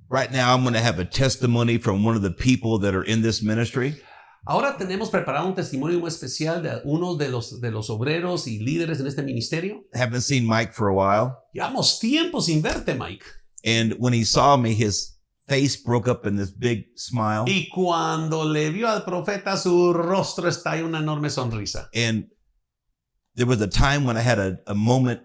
[SPEAKER 2] Right now, I'm going to have a testimony from one of the people that are in this ministry.
[SPEAKER 3] Ahora tenemos preparado un testimonio muy especial de uno de los obreros y líderes en este ministerio.
[SPEAKER 2] I haven't seen Mike for a while.
[SPEAKER 3] Llevamos tiempo sin verte, Mike.
[SPEAKER 2] And when he saw me, his face broke up in this big smile.
[SPEAKER 3] Y cuando le vio al profeta, su rostro estalló una enorme sonrisa.
[SPEAKER 2] And there was a time when I had a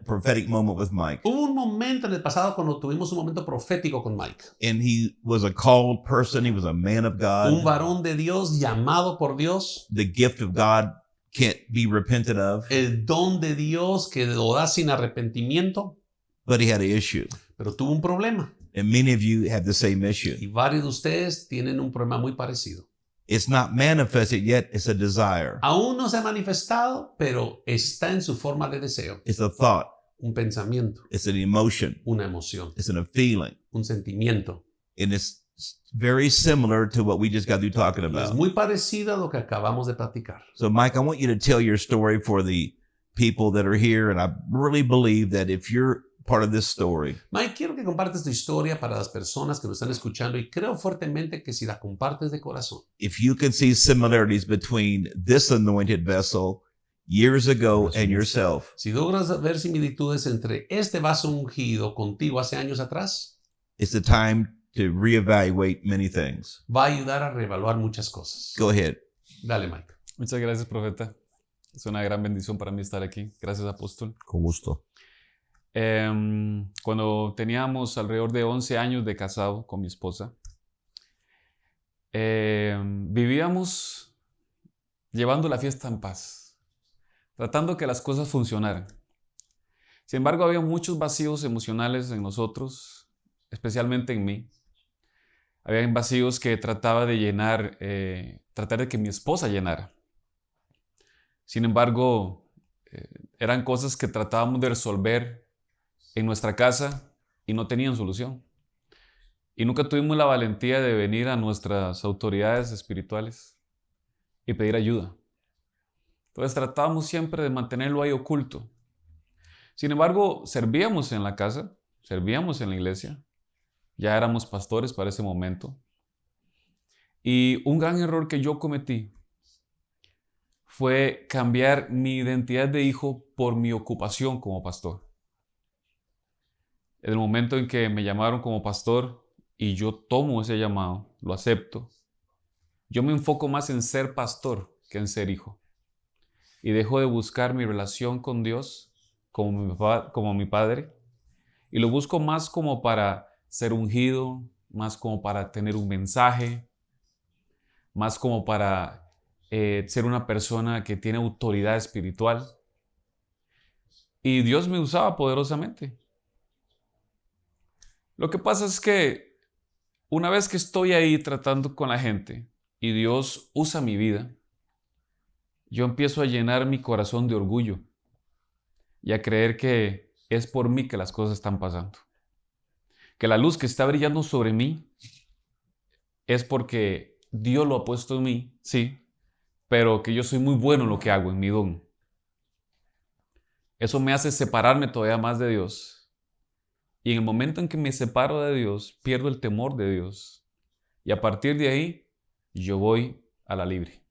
[SPEAKER 2] prophetic moment with Mike.
[SPEAKER 3] Hubo un momento en el pasado cuando tuvimos un momento profético con Mike.
[SPEAKER 2] And he was a called person. He was a man of
[SPEAKER 3] Un
[SPEAKER 2] God.
[SPEAKER 3] varón de Dios, llamado por Dios.
[SPEAKER 2] The gift of God can't be repented of.
[SPEAKER 3] El don de Dios que lo da sin arrepentimiento.
[SPEAKER 2] But he had an issue.
[SPEAKER 3] Pero tuvo un problema.
[SPEAKER 2] And many of you have the same
[SPEAKER 3] Y
[SPEAKER 2] issue.
[SPEAKER 3] varios de ustedes tienen un problema muy parecido.
[SPEAKER 2] It's not manifested yet. It's a desire.
[SPEAKER 3] Aún no se ha manifestado, pero está en su forma de deseo.
[SPEAKER 2] It's a thought.
[SPEAKER 3] Un pensamiento,
[SPEAKER 2] It's an emotion.
[SPEAKER 3] una emoción,
[SPEAKER 2] It's a feeling.
[SPEAKER 3] un sentimiento.
[SPEAKER 2] And it's very similar to what we just got through talking
[SPEAKER 3] Y es
[SPEAKER 2] about.
[SPEAKER 3] muy parecido a lo que acabamos de platicar.
[SPEAKER 2] So, Mike, I want you to tell your story for the people that are here. And I really believe that if you're part of this story,
[SPEAKER 3] Mike, quiero que compartas tu historia para las personas que nos están escuchando y creo fuertemente que si la compartes de corazón,
[SPEAKER 2] if you can see similarities between this anointed vessel years ago and yourself,
[SPEAKER 3] si logras ver similitudes entre este vaso ungido contigo hace años atrás,
[SPEAKER 2] it's the time to reevaluate many things.
[SPEAKER 3] va a ayudar a reevaluar muchas cosas.
[SPEAKER 2] Go ahead.
[SPEAKER 3] Dale, Mike.
[SPEAKER 4] Muchas gracias, profeta. Es una gran bendición para mí estar aquí. Gracias, apóstol.
[SPEAKER 1] Con gusto.
[SPEAKER 4] Cuando teníamos alrededor de 11 años de casado con mi esposa, vivíamos llevando la fiesta en paz, tratando que las cosas funcionaran. Sin embargo, había muchos vacíos emocionales en nosotros, especialmente en mí. Había vacíos que trataba de llenar, tratar de que mi esposa llenara. Sin embargo, eran cosas que tratábamos de resolver en nuestra casa y no tenían solución. Y nunca tuvimos la valentía de venir a nuestras autoridades espirituales y pedir ayuda. Entonces tratábamos siempre de mantenerlo ahí oculto. Sin embargo, servíamos en la casa, servíamos en la iglesia, ya éramos pastores para ese momento. Y un gran error que yo cometí fue cambiar mi identidad de hijo por mi ocupación como pastor. En el momento en que me llamaron como pastor y yo tomo ese llamado, lo acepto, yo me enfoco más en ser pastor que en ser hijo. Y dejo de buscar mi relación con Dios como mi padre y lo busco más como para ser ungido, más como para tener un mensaje, más como para ser una persona que tiene autoridad espiritual. Y Dios me usaba poderosamente. Lo que pasa es que una vez que estoy ahí tratando con la gente y Dios usa mi vida, yo empiezo a llenar mi corazón de orgullo y a creer que es por mí que las cosas están pasando. Que la luz que está brillando sobre mí es porque Dios lo ha puesto en mí, sí, pero que yo soy muy bueno en lo que hago, en mi don. Eso me hace separarme todavía más de Dios. Y en el momento en que me separo de Dios, pierdo el temor de Dios. Y a partir de ahí, yo voy a la libre.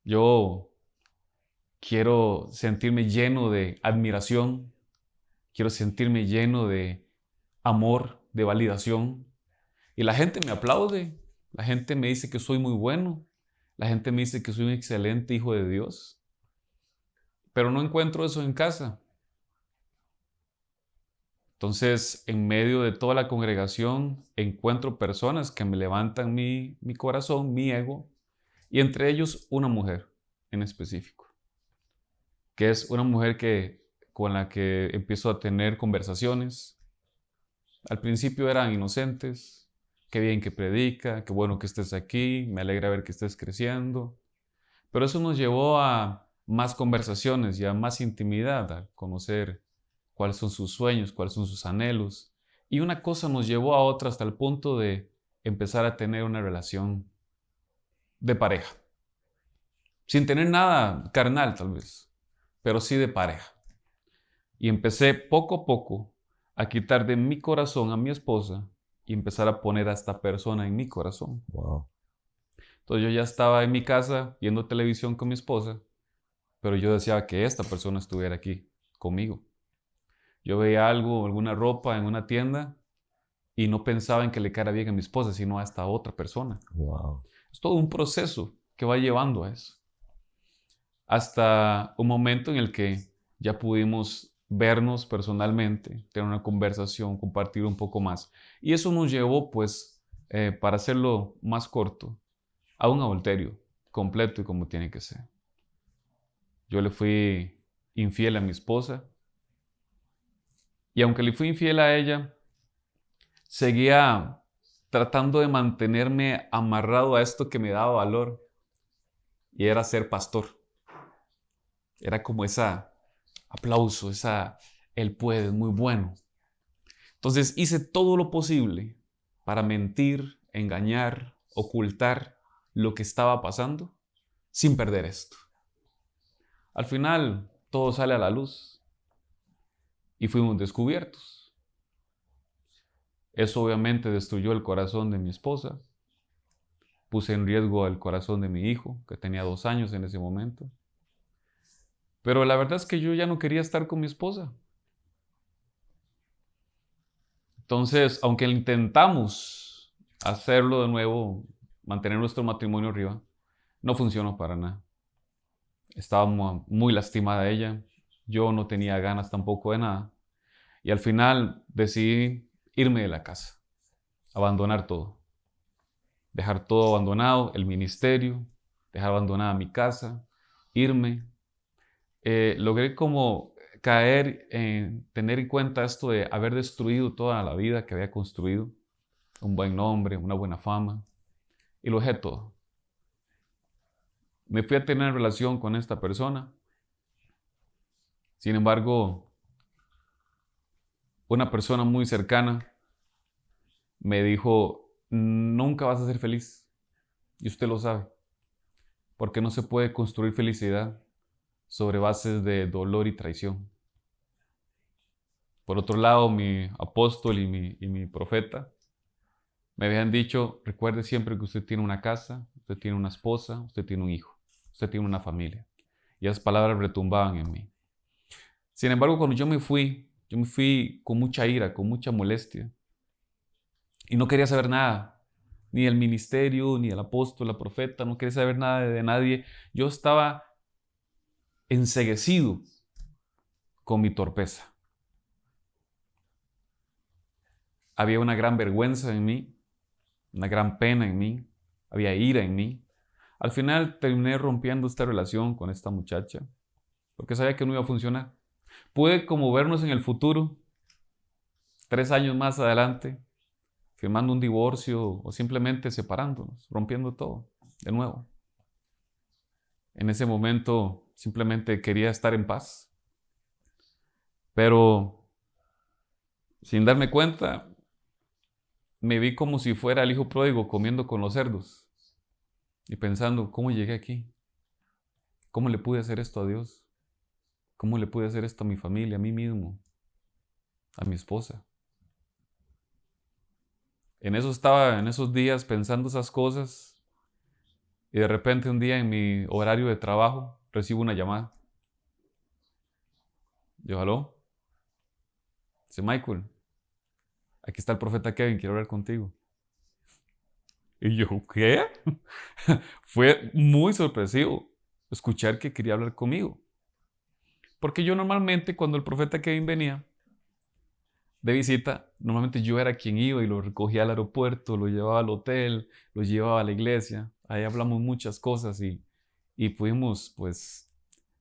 [SPEAKER 4] Yo quiero sentirme lleno de admiración. Quiero sentirme lleno de amor, de validación. Y la gente me aplaude. La gente me dice que soy muy bueno. La gente me dice que soy un excelente hijo de Dios. Pero no encuentro eso en casa. Entonces, en medio de toda la congregación, encuentro personas que me levantan mi corazón, mi ego, y entre ellos una mujer en específico, que es una mujer con la que empiezo a tener conversaciones. Al principio eran inocentes, qué bien que predica, qué bueno que estés aquí, me alegra ver que estés creciendo. Pero eso nos llevó a más conversaciones y a más intimidad, a conocer cuáles son sus sueños, cuáles son sus anhelos. Y una cosa nos llevó a otra hasta el punto de empezar a tener una relación de pareja. Sin tener nada carnal tal vez, pero sí de pareja. Y empecé poco a poco a quitar de mi corazón a mi esposa y empezar a poner a esta persona en mi corazón.
[SPEAKER 1] Wow.
[SPEAKER 4] Entonces yo ya estaba en mi casa viendo televisión con mi esposa, pero yo deseaba que esta persona estuviera aquí conmigo. Yo veía algo, alguna ropa en una tienda y no pensaba en que le quedara bien a mi esposa, sino a esta otra persona.
[SPEAKER 1] Wow.
[SPEAKER 4] Es todo un proceso que va llevando a eso. Hasta un momento en el que ya pudimos vernos personalmente, tener una conversación, compartir un poco más. Y eso nos llevó, pues, para hacerlo más corto, a un adulterio completo y como tiene que ser. Yo le fui infiel a mi esposa y aunque le fui infiel a ella, seguía tratando de mantenerme amarrado a esto que me daba valor y era ser pastor. Era como esa aplauso, él puede, es muy bueno. Entonces hice todo lo posible para mentir, engañar, ocultar lo que estaba pasando sin perder esto. Al final todo sale a la luz y fuimos descubiertos. Eso obviamente destruyó el corazón de mi esposa. Puse en riesgo el corazón de mi hijo, que tenía 2 años en ese momento. Pero la verdad es que yo ya no quería estar con mi esposa. Entonces, aunque intentamos hacerlo de nuevo, mantener nuestro matrimonio arriba, no funcionó para nada. Estaba muy lastimada ella. Yo no tenía ganas tampoco de nada. Y al final decidí irme de la casa, abandonar todo. Dejar todo abandonado, el ministerio, dejar abandonada mi casa, irme. Logré como caer en tener en cuenta esto de haber destruido toda la vida que había construido, un buen nombre, una buena fama, y lo dejé todo. Me fui a tener relación con esta persona. Sin embargo, una persona muy cercana me dijo, nunca vas a ser feliz, y usted lo sabe, porque no se puede construir felicidad sobre bases de dolor y traición. Por otro lado, mi apóstol y mi profeta me habían dicho, recuerde siempre que usted tiene una casa, usted tiene una esposa, usted tiene un hijo, usted tiene una familia. Y esas palabras retumbaban en mí. Sin embargo, cuando yo me fui con mucha ira, con mucha molestia. Y no quería saber nada, ni del ministerio, ni del apóstol, la profeta, no quería saber nada de nadie. Yo estaba enceguecido con mi torpeza. Había una gran vergüenza en mí, una gran pena en mí, había ira en mí. Al final terminé rompiendo esta relación con esta muchacha, porque sabía que no iba a funcionar. Pude como vernos en el futuro, 3 años más adelante, firmando un divorcio o simplemente separándonos, rompiendo todo de nuevo. En ese momento simplemente quería estar en paz. Pero sin darme cuenta, me vi como si fuera el hijo pródigo comiendo con los cerdos y pensando, ¿cómo llegué aquí? ¿Cómo le pude hacer esto a Dios? ¿Cómo le pude hacer esto a mi familia, a mí mismo, a mi esposa? En eso estaba, en esos días pensando esas cosas y de repente un día en mi horario de trabajo recibo una llamada. Yo, ¿aló? Dice, Michael, aquí está el profeta Kevin, quiero hablar contigo. Y yo, ¿qué? Fue muy sorpresivo escuchar que quería hablar conmigo. Porque yo normalmente cuando el profeta Kevin venía de visita, normalmente yo era quien iba y lo recogía al aeropuerto, lo llevaba al hotel, lo llevaba a la iglesia. Ahí hablamos muchas cosas y pudimos pues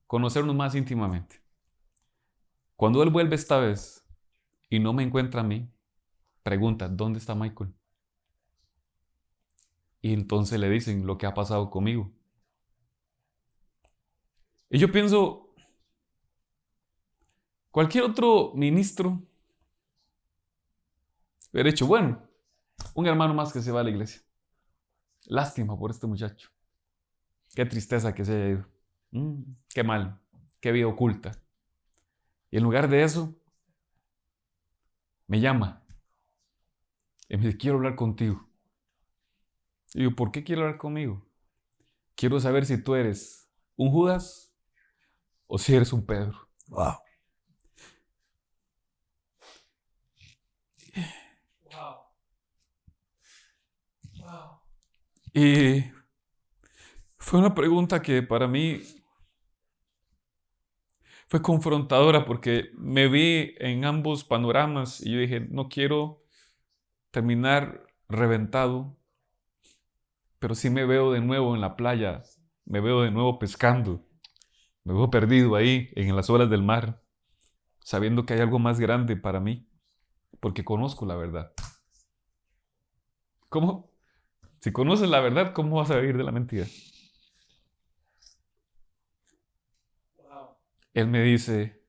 [SPEAKER 4] conocernos más íntimamente. Cuando él vuelve esta vez y no me encuentra a mí, pregunta, ¿dónde está Michael? Y entonces le dicen lo que ha pasado conmigo. Y yo pienso, cualquier otro ministro hubiera dicho, bueno, un hermano más que se va a la iglesia. Lástima por este muchacho. Qué tristeza que se haya ido. Qué mal, qué vida oculta. Y en lugar de eso, me llama y me dice, quiero hablar contigo. Y yo, ¿por qué quiero hablar conmigo? Quiero saber si tú eres un Judas o si eres un Pedro.
[SPEAKER 1] Wow.
[SPEAKER 4] Y fue una pregunta que para mí fue confrontadora porque me vi en ambos panoramas y yo dije, no quiero terminar reventado, pero sí me veo de nuevo en la playa, me veo de nuevo pescando, me veo perdido ahí en las olas del mar, sabiendo que hay algo más grande para mí, porque conozco la verdad. ¿Cómo? Si conoces la verdad, ¿cómo vas a vivir de la mentira? Él me dice,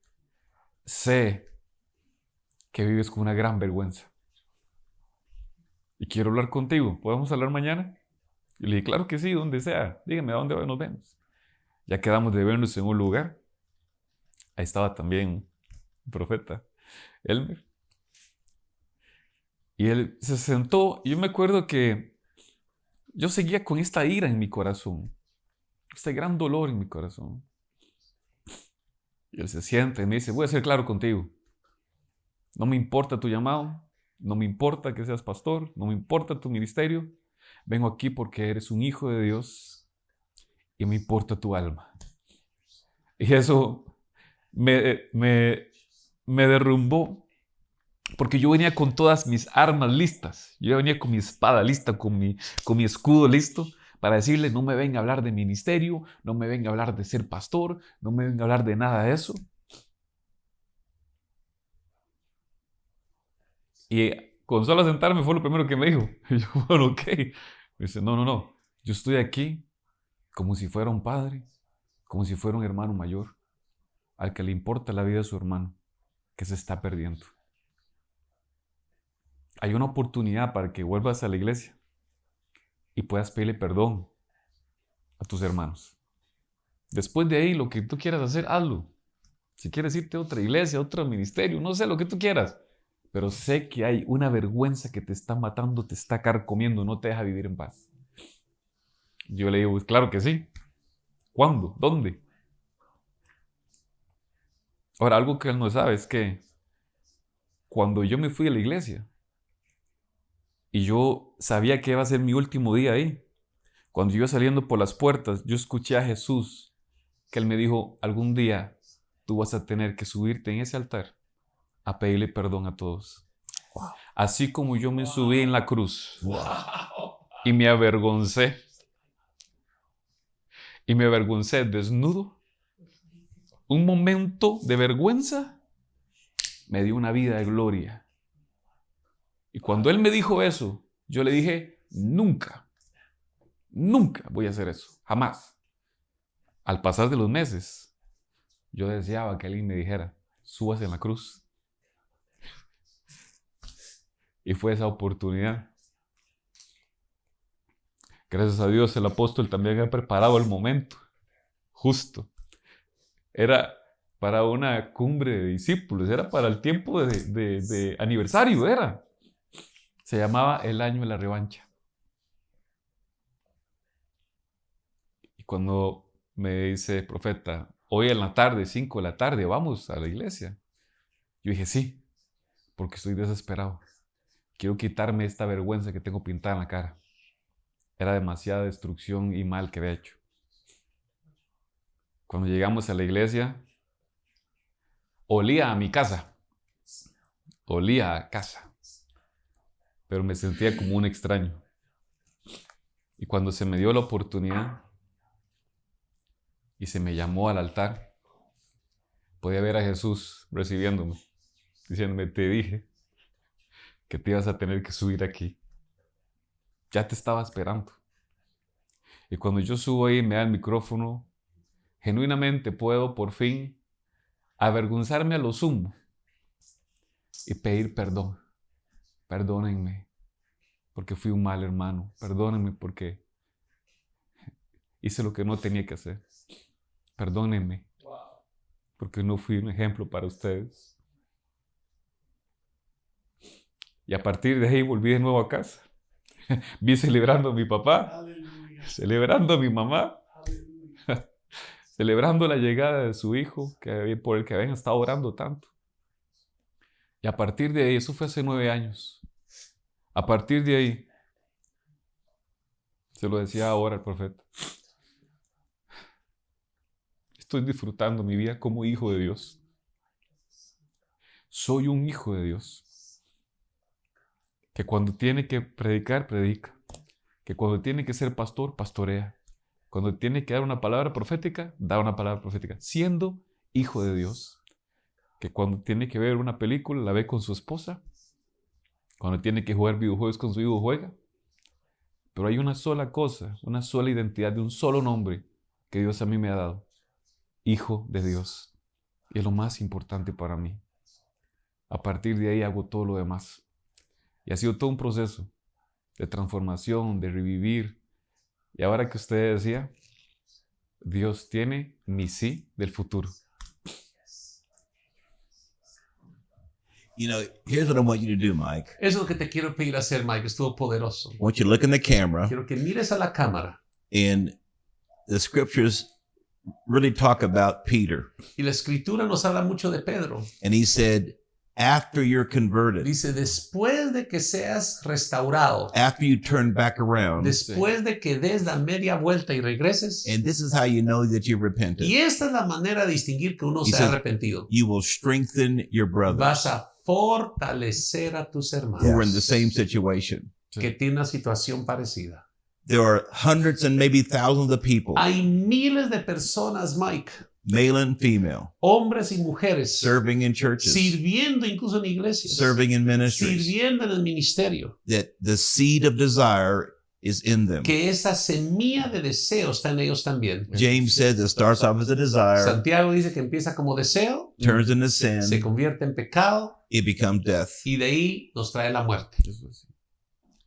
[SPEAKER 4] sé que vives con una gran vergüenza y quiero hablar contigo. ¿Podemos hablar mañana? Y le dije, claro que sí, donde sea. Dígame, ¿a dónde nos vemos? Ya quedamos de vernos en un lugar. Ahí estaba también el profeta Elmer. Y él se sentó y yo me acuerdo que yo seguía con esta ira en mi corazón, este gran dolor en mi corazón. Y él se sienta y me dice, voy a ser claro contigo. No me importa tu llamado, no me importa que seas pastor, no me importa tu ministerio. Vengo aquí porque eres un hijo de Dios y me importa tu alma. Y eso me derrumbó porque yo venía con todas mis armas listas. Yo venía con mi espada lista, con mi escudo listo para decirle, no me venga a hablar de ministerio, no me venga a hablar de ser pastor, no me venga a hablar de nada de eso. Y con solo sentarme fue lo primero que me dijo. Y yo, bueno, ok. Me dice, no, yo estoy aquí como si fuera un padre, como si fuera un hermano mayor, al que le importa la vida de su hermano, que se está perdiendo. Hay una oportunidad para que vuelvas a la iglesia y puedas pedirle perdón a tus hermanos. Después de ahí, lo que tú quieras hacer, hazlo. Si quieres irte a otra iglesia, a otro ministerio, no sé, lo que tú quieras. Pero sé que hay una vergüenza que te está matando, te está carcomiendo, no te deja vivir en paz. Yo le digo, pues claro que sí. ¿Cuándo? ¿Dónde? Ahora, algo que él no sabe es que cuando yo me fui a la iglesia y yo sabía que iba a ser mi último día ahí, cuando yo iba saliendo por las puertas, yo escuché a Jesús, que él me dijo, algún día tú vas a tener que subirte en ese altar a pedirle perdón a todos. Wow. Así como yo me subí en la cruz y me avergoncé desnudo, un momento de vergüenza me dio una vida de gloria. Y cuando él me dijo eso, yo le dije, nunca voy a hacer eso, jamás. Al pasar de los meses, yo deseaba que alguien me dijera, súbase en la cruz. Y fue esa oportunidad. Gracias a Dios el apóstol también había preparado el momento, justo. Era para una cumbre de discípulos, era para el tiempo de aniversario, era. Se llamaba el año de la revancha. Y cuando me dice, profeta, hoy en la tarde, 5 de la tarde, vamos a la iglesia. Yo dije, sí, porque estoy desesperado. Quiero quitarme esta vergüenza que tengo pintada en la cara. Era demasiada destrucción y mal que había hecho. Cuando llegamos a la iglesia, olía a mi casa. Olía a casa. Pero me sentía como un extraño. Y cuando se me dio la oportunidad y se me llamó al altar, podía ver a Jesús recibiéndome, diciéndome, te dije que te ibas a tener que subir aquí. Ya te estaba esperando. Y cuando yo subo ahí y me da el micrófono, genuinamente puedo por fin avergonzarme a lo sumo y pedir perdón. Perdónenme porque fui un mal hermano. Perdónenme porque hice lo que no tenía que hacer. Perdónenme porque no fui un ejemplo para ustedes. Y a partir de ahí volví de nuevo a casa. Vi celebrando a mi papá, celebrando a mi mamá, celebrando la llegada de su hijo por el que habían estado orando tanto. Y a partir de ahí, eso fue hace 9 años, a partir de ahí, se lo decía ahora el profeta, estoy disfrutando mi vida como hijo de Dios. Soy un hijo de Dios, que cuando tiene que predicar, predica, que cuando tiene que ser pastor, pastorea, cuando tiene que dar una palabra profética, da una palabra profética, siendo hijo de Dios, que cuando tiene que ver una película, la ve con su esposa, cuando tiene que jugar videojuegos con su hijo, juega. Pero hay una sola cosa, una sola identidad de un solo nombre que Dios a mí me ha dado, hijo de Dios, y es lo más importante para mí. A partir de ahí hago todo lo demás. Y ha sido todo un proceso de transformación, de revivir. Y ahora que usted decía, Dios tiene mi sí del futuro.
[SPEAKER 2] You know, here's what I want you to do, Mike.
[SPEAKER 3] Eso es lo que te quiero pedir hacer, Mike. Estuvo poderoso.
[SPEAKER 2] I want you to look in the camera,
[SPEAKER 3] Quiero que mires a la cámara.
[SPEAKER 2] and the scriptures really talk about Peter.
[SPEAKER 3] Y la escritura nos habla mucho de Pedro.
[SPEAKER 2] And he said, after you're converted,
[SPEAKER 3] Dice, después de que seas restaurado,
[SPEAKER 2] after you turn back around,
[SPEAKER 3] después de que des la media vuelta y regreses,
[SPEAKER 2] and this is how you know that you're repentant.
[SPEAKER 3] y esta es la manera de distinguir que uno se ha
[SPEAKER 2] says,
[SPEAKER 3] arrepentido.
[SPEAKER 2] You will strengthen your brothers
[SPEAKER 3] Vas a fortalecer a tus hermanos
[SPEAKER 2] who are in the same situation.
[SPEAKER 3] que tienen una situación parecida.
[SPEAKER 2] There are hundreds and maybe thousands of people,
[SPEAKER 3] Hay miles de personas, Mike,
[SPEAKER 2] male and female,
[SPEAKER 3] hombres y mujeres,
[SPEAKER 2] serving in churches,
[SPEAKER 3] sirviendo incluso en iglesias,
[SPEAKER 2] serving in ministries,
[SPEAKER 3] sirviendo en el ministerio,
[SPEAKER 2] that the seed of desire is in them.
[SPEAKER 3] que esa semilla de deseo está en ellos también.
[SPEAKER 2] James says it starts off as a desire,
[SPEAKER 3] Santiago dice que empieza como deseo,
[SPEAKER 2] turns into sin,
[SPEAKER 3] se convierte en pecado
[SPEAKER 2] it becomes death.
[SPEAKER 3] y de ahí nos trae la muerte.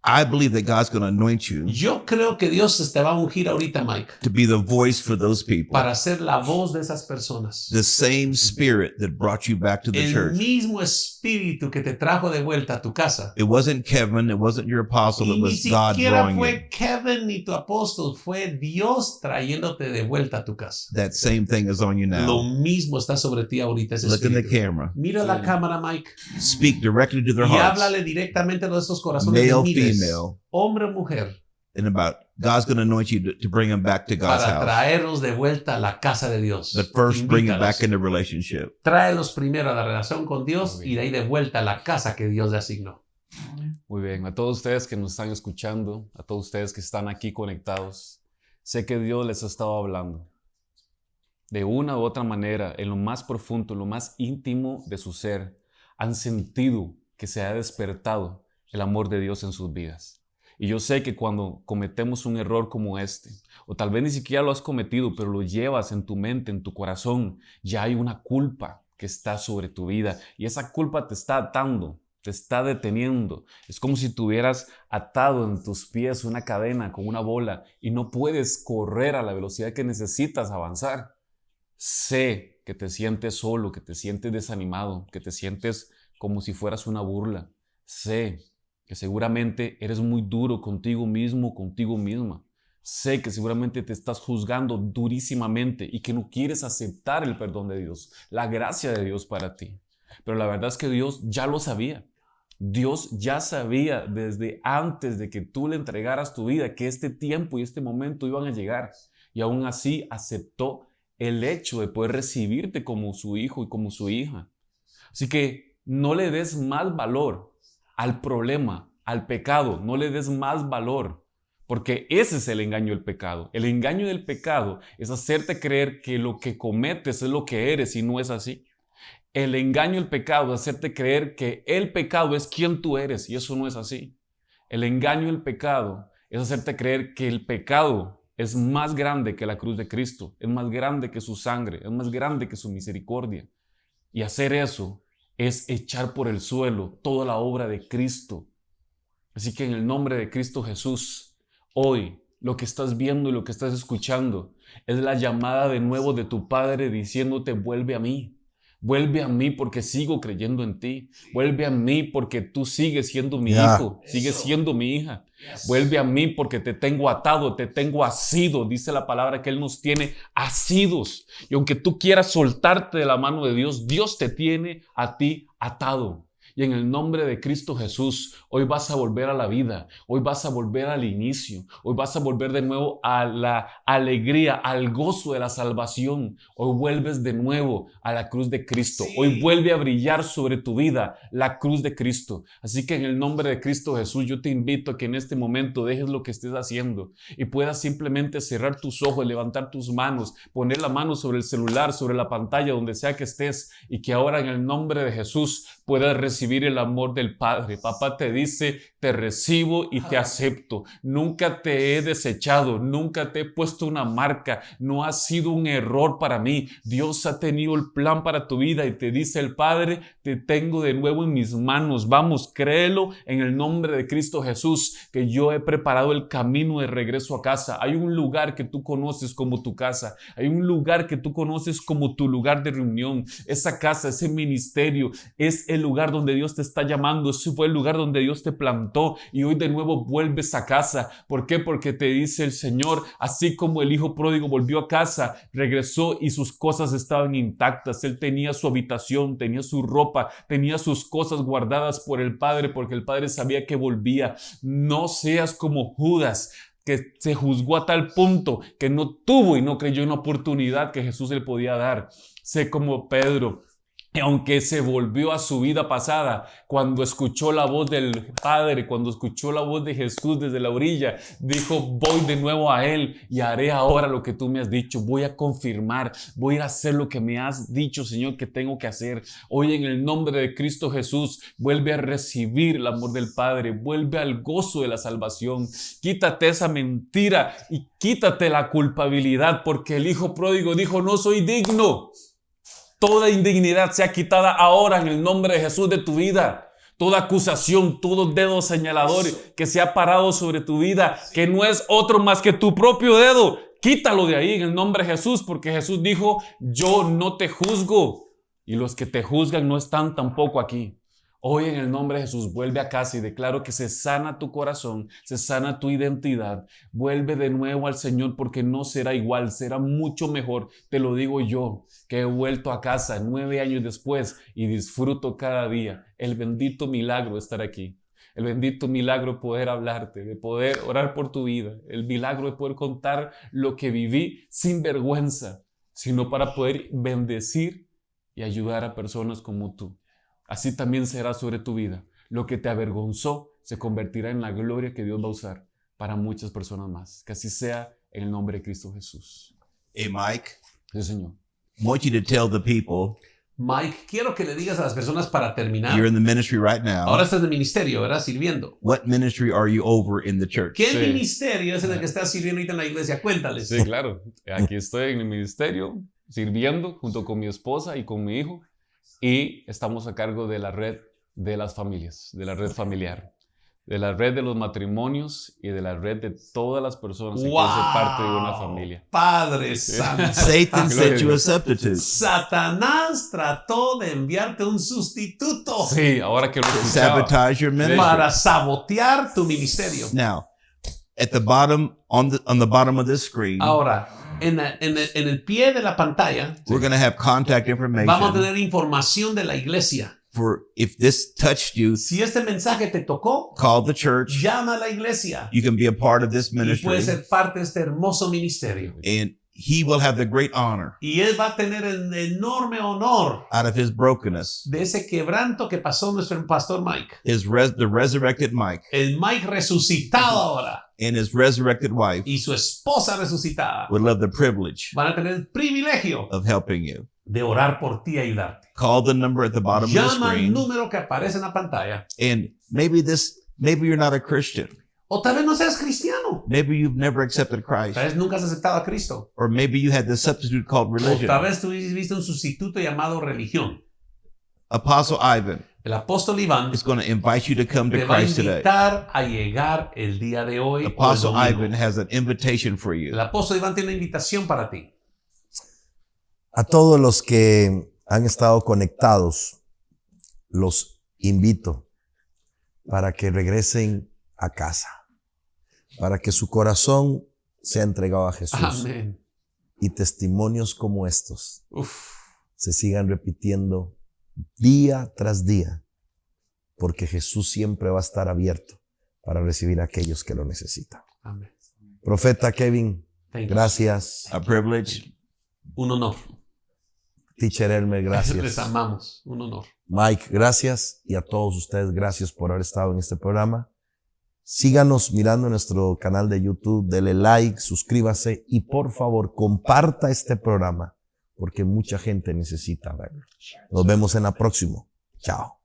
[SPEAKER 2] I believe that God's going to anoint you
[SPEAKER 3] Yo creo que Dios te va a ungir ahorita, Mike,
[SPEAKER 2] to be the voice for those people.
[SPEAKER 3] para ser la voz de esas personas.
[SPEAKER 2] The same spirit that brought you back to the
[SPEAKER 3] El
[SPEAKER 2] church.
[SPEAKER 3] mismo espíritu que te trajo de vuelta a tu casa.
[SPEAKER 2] It wasn't Kevin, it wasn't your apostle,
[SPEAKER 3] Y
[SPEAKER 2] it
[SPEAKER 3] ni
[SPEAKER 2] was God
[SPEAKER 3] siquiera
[SPEAKER 2] drawing you.
[SPEAKER 3] fue Kevin ni tu apóstol, fue Dios trayéndote de vuelta a tu casa.
[SPEAKER 2] That same thing is on you
[SPEAKER 3] Lo
[SPEAKER 2] now.
[SPEAKER 3] mismo está sobre ti ahorita ese
[SPEAKER 2] Look in the
[SPEAKER 3] espíritu.
[SPEAKER 2] camera.
[SPEAKER 3] Mira la cámara, Mike,
[SPEAKER 2] Speak directly to their
[SPEAKER 3] y
[SPEAKER 2] hearts,
[SPEAKER 3] háblale directamente a nuestros corazones de
[SPEAKER 2] male,
[SPEAKER 3] miles,
[SPEAKER 2] female,
[SPEAKER 3] hombre o mujer,
[SPEAKER 2] and about God's going to anoint you to bring them back to God's
[SPEAKER 3] para
[SPEAKER 2] house.
[SPEAKER 3] traerlos de vuelta a la casa de Dios.
[SPEAKER 2] But first, bring them
[SPEAKER 3] Invítalos.
[SPEAKER 2] back into relationship.
[SPEAKER 3] Tráelos primero a la relación con Dios y de ahí de vuelta a la casa que Dios le asignó.
[SPEAKER 4] Muy bien, a todos ustedes que nos están escuchando, a todos ustedes que están aquí conectados, sé que Dios les ha estado hablando. De una u otra manera, en lo más profundo, en lo más íntimo de su ser, han sentido que se ha despertado el amor de Dios en sus vidas. Y yo sé que cuando cometemos un error como este, o tal vez ni siquiera lo has cometido, pero lo llevas en tu mente, en tu corazón, ya hay una culpa que está sobre tu vida y esa culpa te está atando, te está deteniendo. Es como si tuvieras atado en tus pies una cadena con una bola y no puedes correr a la velocidad que necesitas avanzar. Sé que te sientes solo, que te sientes desanimado, que te sientes como si fueras una burla. Sé que seguramente eres muy duro contigo mismo, contigo misma. Sé que seguramente te estás juzgando durísimamente y que no quieres aceptar el perdón de Dios, la gracia de Dios para ti. Pero la verdad es que Dios ya lo sabía. Dios ya sabía desde antes de que tú le entregaras tu vida que este tiempo y este momento iban a llegar. Y aún así aceptó el hecho de poder recibirte como su hijo y como su hija. Así que no le des más valor al problema, al pecado. No le des más valor. Porque ese es el engaño del pecado. El engaño del pecado es hacerte creer que lo que cometes es lo que eres y no es así. El engaño del pecado es hacerte creer que el pecado es quien tú eres y eso no es así. El engaño del pecado es hacerte creer que el pecado es más grande que la cruz de Cristo, es más grande que su sangre, es más grande que su misericordia. Y hacer eso es echar por el suelo toda la obra de Cristo. Así que en el nombre de Cristo Jesús, hoy lo que estás viendo y lo que estás escuchando es la llamada de nuevo de tu Padre diciéndote: vuelve a mí. Vuelve a mí porque sigo creyendo en ti. Vuelve a mí porque tú sigues siendo mi hijo, sigues siendo mi hija. Vuelve a mí porque te tengo atado, te tengo asido. Dice la palabra que Él nos tiene asidos. Y aunque tú quieras soltarte de la mano de Dios, Dios te tiene a ti atado. Y en el nombre de Cristo Jesús, hoy vas a volver a la vida, hoy vas a volver al inicio, hoy vas a volver de nuevo a la alegría, al gozo de la salvación. Hoy vuelves de nuevo a la cruz de Cristo. Hoy vuelve a brillar sobre tu vida la cruz de Cristo. Así que en el nombre de Cristo Jesús, yo te invito a que en este momento dejes lo que estés haciendo y puedas simplemente cerrar tus ojos, levantar tus manos, poner la mano sobre el celular, sobre la pantalla, donde sea que estés, y que ahora en el nombre de Jesús puedas recibir el amor del Padre. Papá te dice: te recibo y te acepto. Nunca te he desechado, nunca te he puesto una marca, no ha sido un error para mí. Dios ha tenido el plan para tu vida y te dice el Padre: te tengo de nuevo en mis manos. Vamos, créelo en el nombre de Cristo Jesús, que yo he preparado el camino de regreso a casa. Hay un lugar que tú conoces como tu casa, hay un lugar que tú conoces como tu lugar de reunión. Esa casa, ese ministerio, es el lugar donde Dios te está llamando. Ese fue el lugar donde Dios te plantó y hoy de nuevo vuelves a casa. ¿Por qué? Porque te dice el Señor: así como el hijo pródigo volvió a casa, regresó y sus cosas estaban intactas. Él tenía su habitación, tenía su ropa, tenía sus cosas guardadas por el Padre, porque el Padre sabía que volvía. No seas como Judas, que se juzgó a tal punto que no tuvo y no creyó en la oportunidad que Jesús le podía dar. Sé como Pedro, que aunque se volvió a su vida pasada, cuando escuchó la voz del Padre, cuando escuchó la voz de Jesús desde la orilla, dijo: voy de nuevo a Él y haré ahora lo que tú me has dicho. Voy a confirmar, voy a hacer lo que me has dicho, Señor, que tengo que hacer. Hoy en el nombre de Cristo Jesús, vuelve a recibir el amor del Padre, vuelve al gozo de la salvación. Quítate esa mentira y quítate la culpabilidad, porque el hijo pródigo dijo: no soy digno. Toda indignidad sea quitada ahora en el nombre de Jesús de tu vida. Toda acusación, todo dedo señalador que se ha parado sobre tu vida, que no es otro más que tu propio dedo, quítalo de ahí en el nombre de Jesús, porque Jesús dijo: yo no te juzgo, y los que te juzgan no están tampoco aquí. Hoy en el nombre de Jesús vuelve a casa y declaro que se sana tu corazón, se sana tu identidad. Vuelve de nuevo al Señor, porque no será igual, será mucho mejor. Te lo digo yo, que he vuelto a casa 9 años después y disfruto cada día el bendito milagro de estar aquí. El bendito milagro de poder hablarte, de poder orar por tu vida. El milagro de poder contar lo que viví sin vergüenza, sino para poder bendecir y ayudar a personas como tú. Así también será sobre tu vida. Lo que te avergonzó se convertirá en la gloria que Dios va a usar para muchas personas más. Que así sea en el nombre de Cristo Jesús.
[SPEAKER 2] Hey, Mike,
[SPEAKER 4] Sí, Señor.
[SPEAKER 2] I want you to tell the people
[SPEAKER 3] Mike, quiero que le digas a las personas para terminar.
[SPEAKER 2] you're in the ministry right now.
[SPEAKER 3] Ahora estás en el ministerio, ¿verdad? Sirviendo.
[SPEAKER 2] What ministry are you over in the church?
[SPEAKER 3] ¿Qué
[SPEAKER 4] Sí.
[SPEAKER 3] ministerio es en el que estás sirviendo ahorita en la iglesia? Cuéntales.
[SPEAKER 4] Sí, claro. Aquí estoy en el ministerio sirviendo junto con mi esposa y con mi hijo. Y estamos a cargo de la red de las familias, de la red familiar, de la red de los matrimonios y de la red de todas las personas que quieren ser parte de una familia.
[SPEAKER 3] Padre Santo.
[SPEAKER 2] Satan
[SPEAKER 4] Gloria
[SPEAKER 2] sent you
[SPEAKER 4] a
[SPEAKER 2] a
[SPEAKER 4] Dios.
[SPEAKER 2] substitute
[SPEAKER 3] Satanás trató de enviarte un sustituto
[SPEAKER 4] Sí, ahora que lo
[SPEAKER 2] to
[SPEAKER 4] escuchaba.
[SPEAKER 2] sabotage your ministry.
[SPEAKER 3] para sabotear tu ministerio.
[SPEAKER 2] Now, at the bottom, on the bottom of this screen,
[SPEAKER 3] Ahora, en el pie de la pantalla
[SPEAKER 2] we're going to have contact
[SPEAKER 3] vamos a
[SPEAKER 2] information
[SPEAKER 3] tener información de la iglesia.
[SPEAKER 2] for if this touched you,
[SPEAKER 3] Si este mensaje te tocó,
[SPEAKER 2] call the church.
[SPEAKER 3] llama a la iglesia
[SPEAKER 2] You can be a part of this
[SPEAKER 3] y
[SPEAKER 2] ministry,
[SPEAKER 3] puedes ser parte de este hermoso ministerio.
[SPEAKER 2] and he will have the great honor
[SPEAKER 3] Y él va a tener el enorme honor
[SPEAKER 2] out of his brokenness.
[SPEAKER 3] de ese quebranto que pasó nuestro pastor Mike.
[SPEAKER 2] The resurrected Mike
[SPEAKER 3] El Mike resucitado ahora
[SPEAKER 2] and his resurrected wife
[SPEAKER 3] y su esposa resucitada
[SPEAKER 2] would love the privilege
[SPEAKER 3] van a tener el privilegio
[SPEAKER 2] of helping you.
[SPEAKER 3] de orar por ti y ayudarte.
[SPEAKER 2] Call the number at the bottom of the
[SPEAKER 3] Llama al
[SPEAKER 2] screen,
[SPEAKER 3] número que aparece en la pantalla.
[SPEAKER 2] and maybe you're not a Christian.
[SPEAKER 3] O tal vez no seas cristiano.
[SPEAKER 2] Maybe you've never accepted Christ.
[SPEAKER 3] Tal vez nunca has aceptado a Cristo.
[SPEAKER 2] Or maybe you had this substitute called
[SPEAKER 3] O
[SPEAKER 2] religion.
[SPEAKER 3] tal vez tú viste un sustituto llamado religión.
[SPEAKER 2] Apostle Ivan
[SPEAKER 3] El apóstol Iván
[SPEAKER 2] is going to invite you to come to
[SPEAKER 3] te va a
[SPEAKER 2] Christ today.
[SPEAKER 3] invitar a llegar el día de hoy. o el
[SPEAKER 2] Apostle
[SPEAKER 3] domingo.
[SPEAKER 2] Ivan has an invitation for you.
[SPEAKER 3] El apóstol Iván tiene una invitación para ti.
[SPEAKER 1] A todos los que han estado conectados, los invito para que regresen a casa, para que su corazón sea entregado a Jesús
[SPEAKER 3] Amén.
[SPEAKER 1] y testimonios como estos
[SPEAKER 3] Uf.
[SPEAKER 1] se sigan repitiendo día tras día, porque Jesús siempre va a estar abierto para recibir a aquellos que lo necesitan.
[SPEAKER 3] Amén.
[SPEAKER 1] Profeta Kevin,
[SPEAKER 3] Thank you.
[SPEAKER 1] gracias.
[SPEAKER 2] A privilege.
[SPEAKER 3] Un honor.
[SPEAKER 1] Teacher Elmer,
[SPEAKER 3] Les
[SPEAKER 1] gracias.
[SPEAKER 3] amamos. Un honor.
[SPEAKER 1] Mike, gracias. Y a todos ustedes, gracias por haber estado en este programa. Síganos mirando en nuestro canal de YouTube, dele like, suscríbase y por favor comparta este programa porque mucha gente necesita verlo. Nos vemos en la próxima. Chao.